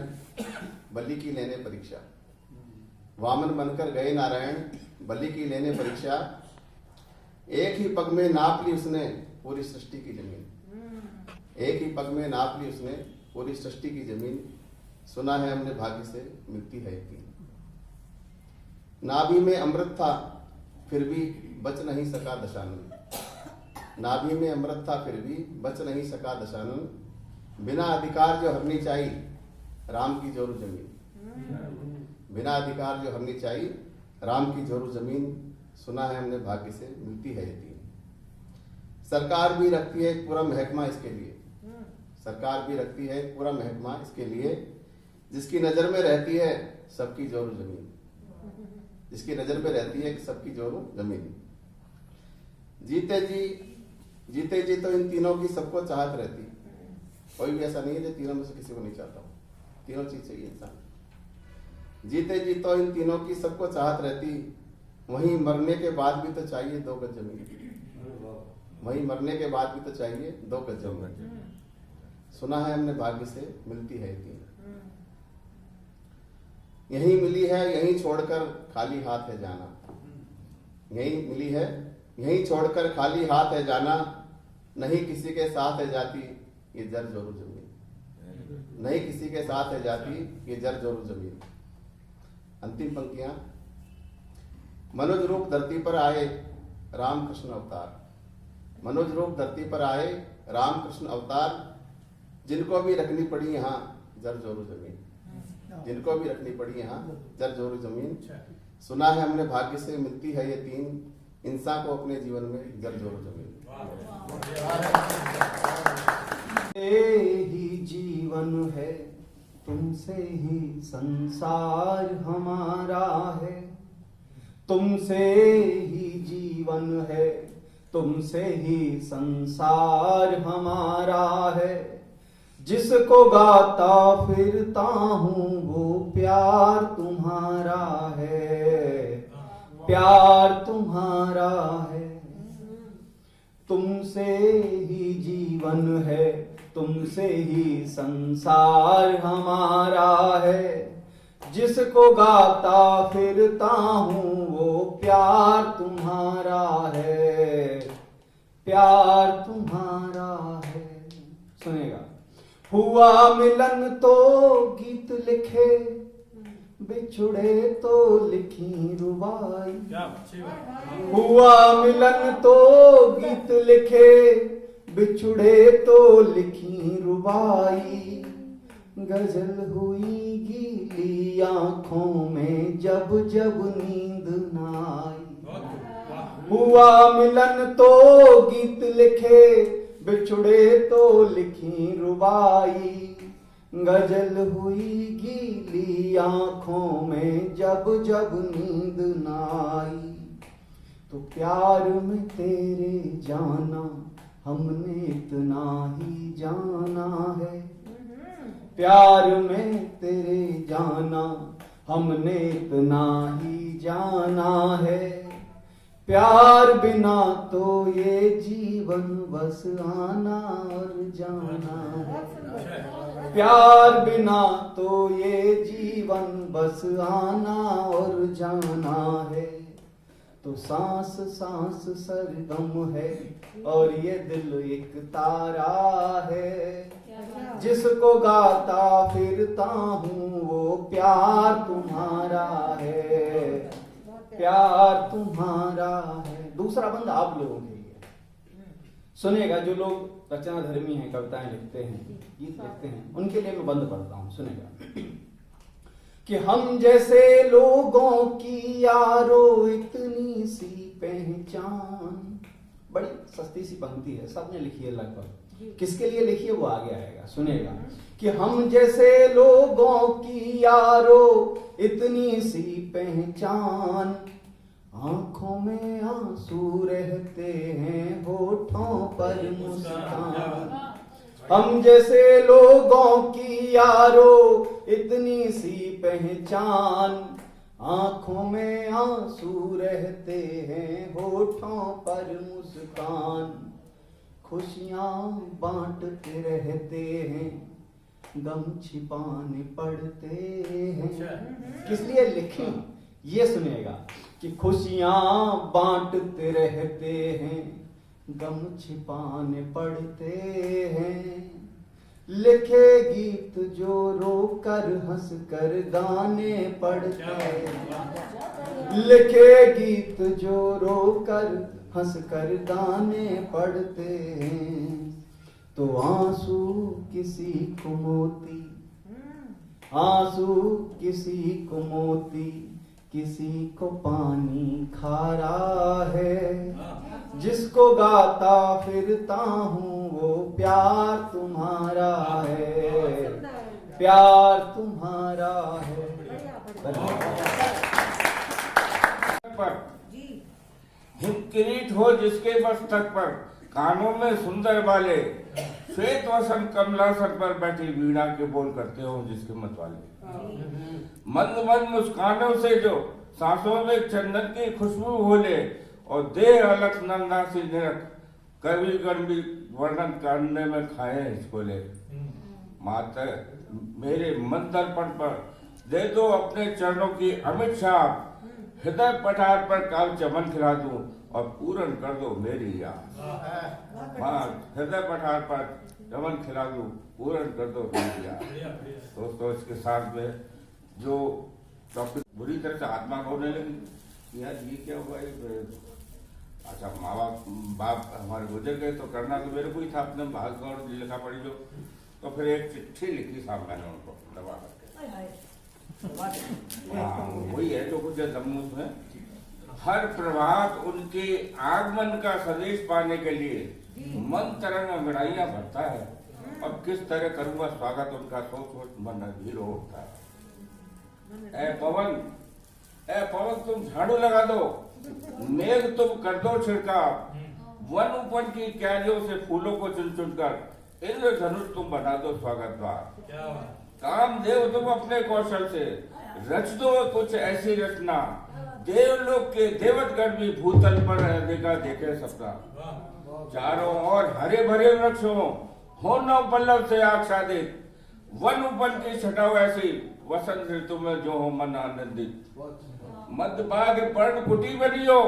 बलि की लेने परीक्षा, वामन बनकर गए नारायण बलि की लेने परीक्षा, एक ही पग में नाप ली उसने पूरी सृष्टि की जमीन, एक ही पग में नाप ली उसने पूरी सृष्टि की जमीन, सुना है हमने भाग्य से मिलती है तीन। नाभि में अमृत था फिर भी बच नहीं सका दशानन, नाभि में अमृत था फिर भी बच नहीं सका दशानन, बिना अधिकार जो हरनी चाहिए राम की जोरू जमीन, बिना अधिकार जो हरनी चाहिए राम की जोरू जमीन, सुना है हमने भाग्य से मिलती है ये तीन। सरकार भी रखती है पूरा महकमा इसके लिए, सरकार भी रखती है पूरा महकमा इसके लिए, जिसकी नजर में रहती है सबकी जोरू जमीन, जिसकी नजर में रहती है सबकी जोरू जमीन। जीते जी तो इन तीनों की सबको चाहत रहती, कोई भी ऐसा नहीं है जो तीनों में से किसी को नहीं चाहता हो, तीनों चीज चाहिए इंसान। जीते जी तो इन तीनों की सबको चाहत रहती, वहीं मरने के बाद भी तो चाहिए 2 गज जमीन, वहीं मरने के बाद भी तो चाहिए 2 गज जमीन। सुना है हमने भाग्य से मिलती है 3, यहीं मिली है यहीं छोड़कर खाली हाथ है जाना, यहीं मिली है यहीं छोड़कर खाली हाथ है जाना, नहीं किसी के साथ है जाती ये जर जोरू जमीन, नहीं किसी के साथ है जाती ये जर जोरू जमीन। अंतिम पंक्तियां। मनोज रूप धरती पर आए रामकृष्ण अवतार, मनोज रूप धरती पर आए रामकृष्ण अवतार, जिनको भी रखनी पड़ी यहाँ जर जोरू जमीन, जिनको भी रखनी पड़ी यहाँ जर जोरू जमीन। सुना है हमने भाग्य से मिलती है ये 3, इंसान को अपने जीवन में जर जोरू जमीन। ही जीवन है तुमसे ही संसार हमारा है, तुमसे ही जीवन है तुमसे ही संसार हमारा है, जिसको गाता फिरता हूँ वो प्यार तुम्हारा है, प्यार तुम्हारा है। तुमसे ही जीवन है तुमसे ही संसार हमारा है, जिसको गाता फिरता हूँ वो प्यार तुम्हारा है, प्यार तुम्हारा है। सुनेगा। हुआ मिलन तो गीत लिखे, बिछुड़े तो लिखी रुबाई, हुआ मिलन तो गीत लिखे, बिछुड़े तो लिखी रुबाई, गजल हुई गीली आंखों में जब जब नींद न आई, हुआ मिलन तो गीत लिखे, बिछुड़े तो लिखी रुबाई, गजल हुई गीली आंखों में जब जब नींद न आई। तो प्यार में तेरे जाना हमने इतना ही जाना है, प्यार में तेरे जाना हमने इतना ही जाना है, प्यार बिना तो ये जीवन बस आना और जाना है, प्यार बिना तो ये जीवन बस आना और जाना है। तो सांस सांस सरगम है और ये दिल एक तारा है, जिसको गाता फिरता हूँ वो प्यार तुम्हारा है, प्यार तुम्हारा है। दूसरा बंद आप लोगों के लिए सुनेगा, जो लोग रचना धर्मी हैं, कविताएं लिखते हैं, गीत लिखते हैं, उनके लिए मैं बंद पढ़ता हूँ। सुनेगा कि हम जैसे लोगों की यारो इतनी सी पहचान, बड़ी सस्ती सी पंक्ति है, सबने लिखी है लगभग, किसके लिए लिखी है वो आगे आएगा। सुनेगा कि हम जैसे लोगों की यारो इतनी सी पहचान, आंखों में आंसू रहते हैं होठों पर मुस्कान, हम जैसे लोगों की यारो इतनी सी पहचान, आंखों में आंसू रहते हैं होठों पर मुस्कान, खुशियां बांटते रहते हैं गम छिपाने पड़ते हैं। किस लिए लिखी ये सुनेगा कि खुशियां बांटते रहते हैं गम छिपाने पड़ते हैं, लिखे गीत जो रोकर हंस कर गाने पड़ते हैं, लिखे गीत जो रोकर हंस कर गाने पड़ते हैं। तो आंसू किसी को मोती, आंसू किसी को मोती, किसी को पानी खारा है, जिसको गाता फिरता हूँ वो प्यार तुम्हारा है, प्यार तुम्हारा है। किरीट हो जिसके मस्तक पर, कानों में सुंदर वाले, श्वेत वसन कमलासन पर बैठी वीणा के बोल करते हो जिसके मत वाले, मंद मंद मुस्कानों से जो सांसों में चंदन की खुशबू घोले और देह अलग नंदा सी निरख कवि गर्मी वर्णन करने में खाए हिचकोले। माता मेरे मन दर्पण पर दे दो अपने चरणों की अमित छाप, हृदय पठार पर काल चमन खिला दूं और पूर्ण कर दो मेरी याद। माँ हृदय पठार पर चमन खिला दूं, पूर्ण कर दो मेरी याद। दोस्तों इसके साथ में जो टॉपिक बुरी तरह से आत्मा होने लगी, यार ये क्या हुआ, अच्छा माँ बाप हमारे गुजर गए तो करना तो मेरे को ही था, अपने भाग और लिखा पड़ी जो, तो फिर एक चिट्ठी लिखी साहब मैंने उनको दबा करके। हाँ वही है जो कुछ दमूस में हर प्रभात उनके आगमन का संदेश पाने के लिए मन तरंग अंगड़ाइयां भरता है। अब किस तरह करूंगा स्वागत उनका, सोच सोच मन अधीर हो उठता है। ए पवन तुम झाड़ू लगा दो, मेघ तुम कर दो छिड़काव, वन उपन की क्यारियों से फूलों को चुन चुन कर इंद्रधनुष तुम बना दो स्वागत द्वार। कामदेव तुम अपने कौशल से रच दो कुछ ऐसी रचना, देवलोक के देवतगण भी भूतल पर रहने का देखे सपना। चारों ओर हरे भरे वृक्षों हो नौ पल्लव से आच्छादित, वन उपन की छटाव ऐसी वसंत ऋतु में जो हो मन आनंदित। मध्य भाग पर्ण कुटी बनी हो,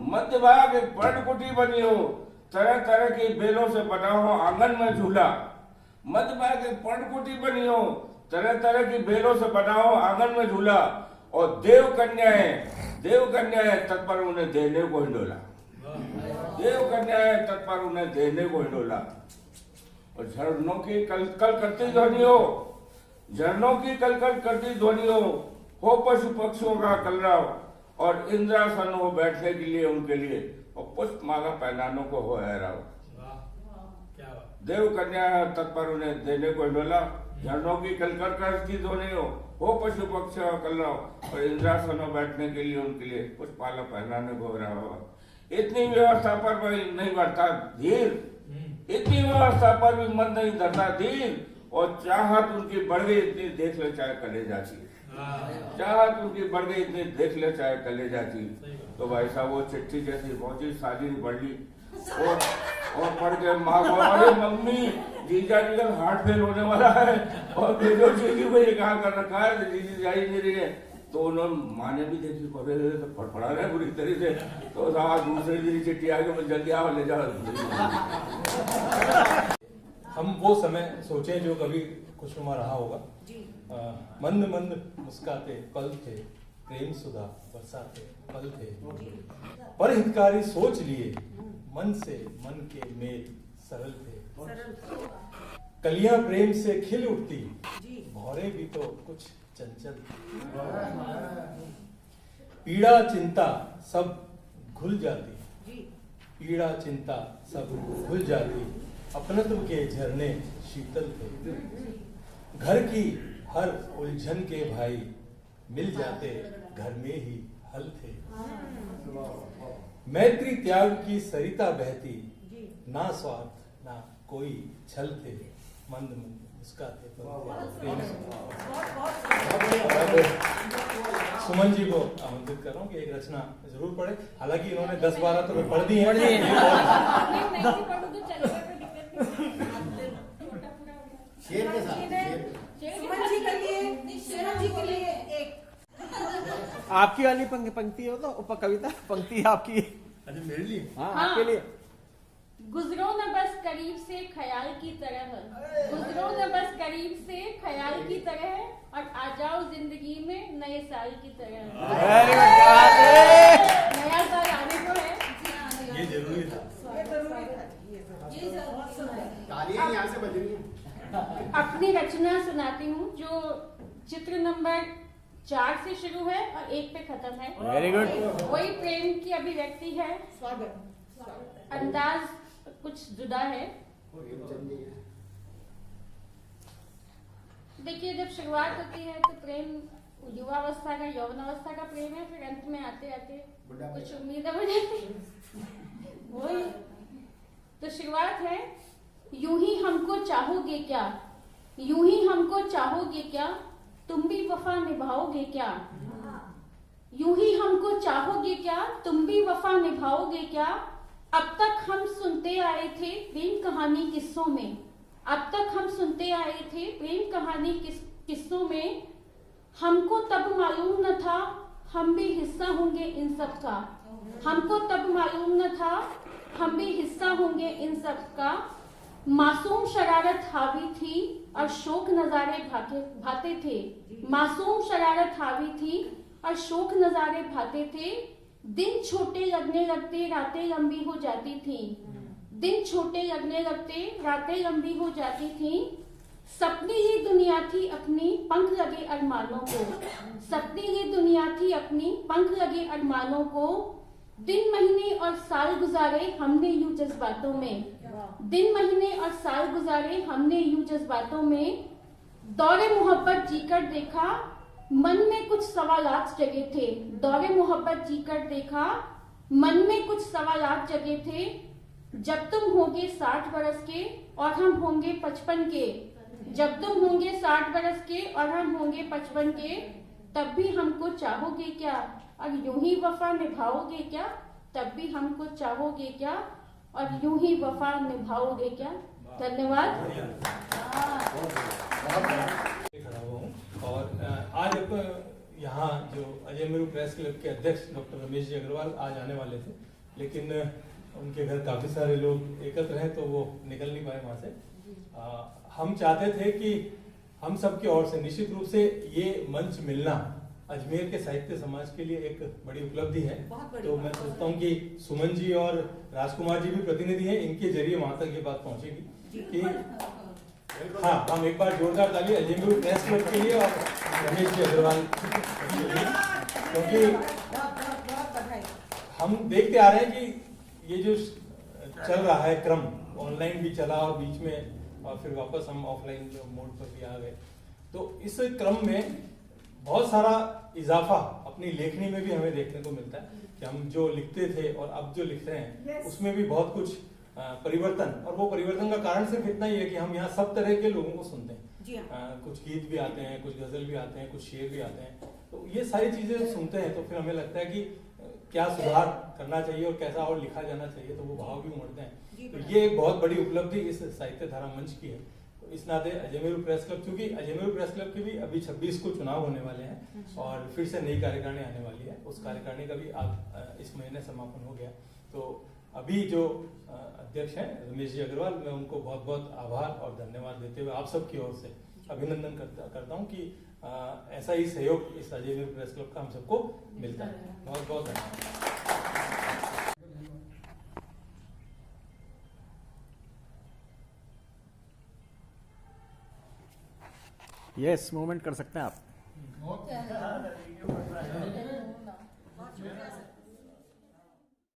मध्य भाग पर्ण कुटी बनी हो, तरह तरह की बेलों से बना हो आंगन में झूला। मध्य भाग पर्ण कुटी बनी हो, तरह तरह की बेलों से बना हो आंगन में झूला। और देव कन्याएं तत्पर उन्हें देने को हिंडोला, देव कन्याएं तत्पर उन्हें देने को हिंडोला। और झरनों की कल करती ध्वनि हो, झरनों की कल करती ध्वनि हो पशु पक्षियों का कलरव, और इंद्रासन हो बैठने के लिए उनके लिए, और पुष्प माला पहनानों को हो हैराव। देव कन्या तत्पर उन्हें देने को हिंडोला, झरनों की कलकर करती ध्वनि हो पशु पक्षियों का कलरव, और इंद्रासन हो बैठने के लिए उनके लिए पुष्प माला पहनाने को हैराव। इतनी व्यवस्था पर भी नहीं बढ़ता धीर, इतनी व्यवस्था पर भी मन नहीं धरता धीर, और चाहत उनकी बढ़ गई इतनी देख ले चाहे कलेजा की, चाहत उनकी बढ़ गई इतनी देख ले चाहे कलेजा की। तो भाई साहब वो चिट्ठी जैसी पहुंची, साजी बढ़ ली और पढ़ के माँ को, अरे मम्मी जीजा जी का हार्ट फेल होने वाला है, और भेजो जी को ये कहा कर रखा है, जीजी जा ही नहीं रही है। तो उन्होंने माँ ने भी देखी, तो फड़फड़ा रहे बुरी तरह से, तो साहब दूसरे दिन चिट्ठी आ गई, जल्दी आओ ले जाओ। हम वो समय सोचे जो कभी खुशनुमा रहा होगा। मंद मंद मुस्काते पल थे, प्रेम सुधा बरसाते पल थे, पर हितकारी सोच लिए मन से मन के मेल सरल थे। कलियां प्रेम से खिल उठती, भौरे भी तो कुछ चंचल थे। पीड़ा चिंता सब घुल जाती, पीड़ा चिंता सब घुल जाती, अपनत्व के झरने शीतल थे। घर की हर उलझन के भाई मिल जाते, घर में ही हल थे। मैत्री त्याग की सरिता बहती, ना स्वार्थ ना कोई छल थे, मंद मंद मुस्काते सुमन जी को आमंत्रित कर रहा हूँ कि एक रचना जरूर पढ़े। हालांकि इन्होंने 10-12 तो पढ़ दी है। शेर के साथ सुमन जी के लिए एक आपकी वाली पंक्ति हो तो कविता पंक्ति आपकी। अच्छा मेरे लिए? हाँ आपके लिए। गुजरो न बस करीब से ख्याल की तरह, गुजरो न बस करीब से ख्याल की तरह, और आ जाओ जिंदगी में नए साल की तरह। नया साल आने को है, ये जरूरी था, तालियां यहाँ से बज रही हैं। अपनी रचना सुनाती हूँ जो चित्र नंबर 4 से शुरू है और 1 पे खत्म है। Very good. वही प्रेम की अभिव्यक्ति है, अंदाज कुछ जुदा है। देखिए जब शुरुआत होती है तो प्रेम युवावस्था का, यौवनावस्था का प्रेम है, फिर अंत में आते आते कुछ उम्मीदें हो जाती वही। तो शुरुआत है, यूं ही हमको चाहोगे क्या, यूं ही हमको चाहोगे क्या, तुम भी वफा निभाओगे क्या, यूं ही हमको चाहोगे क्या, तुम भी वफा निभाओगे क्या। अब तक हम सुनते आए थे प्रेम कहानी किस्सों में, अब तक हम सुनते आए थे प्रेम कहानी किस्सों में। हमको तब मालूम न था हम भी हिस्सा होंगे इन सब का, हमको तब मालूम न था हम भी हिस्सा होंगे इन सब का। मासूम शरारत हावी थी और शोक नजारे भाते थे, मासूम शरारत हावी थी और शोक नजारे भाते थे। दिन छोटे लगने लगते रातें लंबी हो जाती थी, दिन छोटे लगने लगते रातें लंबी हो जाती थी। सपने ये दुनिया थी अपनी पंख लगे अरमानों को, सपने ये दुनिया थी अपनी पंख लगे अरमानों को। दिन महीने और साल गुजारे हमने यूं जज्बातों में, दिन महीने और साल गुजारे हमने यूं जज्बातों में। दौरे मोहब्बत जीकर देखा मन में कुछ सवालात जगे थे, दौरे मोहब्बत जीकर देखा मन में कुछ सवालात जगे थे। जब तुम होगे 60 बरस के और हम होंगे 55 के, जब तुम होंगे 60 बरस के और हम होंगे 55 के। तब भी हमको चाहोगे क्या और यूं ही वफा निभाओगे क्या, तब भी हमको चाहोगे क्या और यूं ही वफा निभाओगे क्या। धन्यवाद। खड़ा हुआ हूँ और आज यहाँ जो अजय मेरू प्रेस क्लब के अध्यक्ष डॉक्टर रमेश जी अग्रवाल आज आने वाले थे, लेकिन उनके घर काफी सारे लोग एकत्र हैं तो वो निकल नहीं पाए वहां से। हम चाहते थे कि हम सबकी ओर से निश्चित रूप से ये मंच मिलना अजमेर के साहित्य समाज के लिए एक बड़ी उपलब्धि है। तो मैं सोचता हूँ कि सुमन जी और राजकुमार जी भी प्रतिनिधि हैं, इनके जरिए वहां तक ये बात पहुंचेगी कि हाँ, हम एक बार जोरदार ताली अजय मेरू प्रेस क्लब के लिए और रमेश जी अग्रवाल, क्योंकि हम देखते आ रहे हैं कि ये जो चल रहा है क्रम, ऑनलाइन भी चला और बीच में और फिर वापस हम ऑफलाइन मोड पर भी आ गए, तो इस क्रम में बहुत सारा इजाफा अपनी लेखनी में भी हमें देखने को मिलता है कि हम जो लिखते थे और अब जो लिख रहे हैं उसमें भी बहुत कुछ परिवर्तन, और वो परिवर्तन का कारण सिर्फ इतना ही है कि हम यहाँ सब तरह के लोगों को सुनते हैं। कुछ गीत भी आते हैं, कुछ गजल भी आते हैं, कुछ शेर भी आते हैं, तो ये सारी चीजें सुनते हैं तो फिर हमें लगता है कि क्या सुधार करना चाहिए और कैसा और लिखा जाना चाहिए, तो वो भाव भी उमड़ते हैं। तो ये एक बहुत बड़ी उपलब्धि इस साहित्य धारा मंच की है। तो इस नाते अजय मेरू प्रेस क्लब, क्योंकि अजय मेरू प्रेस क्लब के भी अभी 26 को चुनाव होने वाले हैं और फिर से नई कार्यकारिणी आने वाली है, उस कार्यकारिणी का भी इस महीने समापन हो गया। तो अभी जो अध्यक्ष हैं रमेश जी अग्रवाल, मैं उनको बहुत बहुत आभार और धन्यवाद देते हुए आप सबकी ओर से अभिनंदन करता हूँ कि ऐसा ही सहयोग इस अजय मेरू प्रेस क्लब का हम सबको मिलता है। बहुत बहुत धन्यवाद। यस, मूवमेंट कर सकते हैं आप।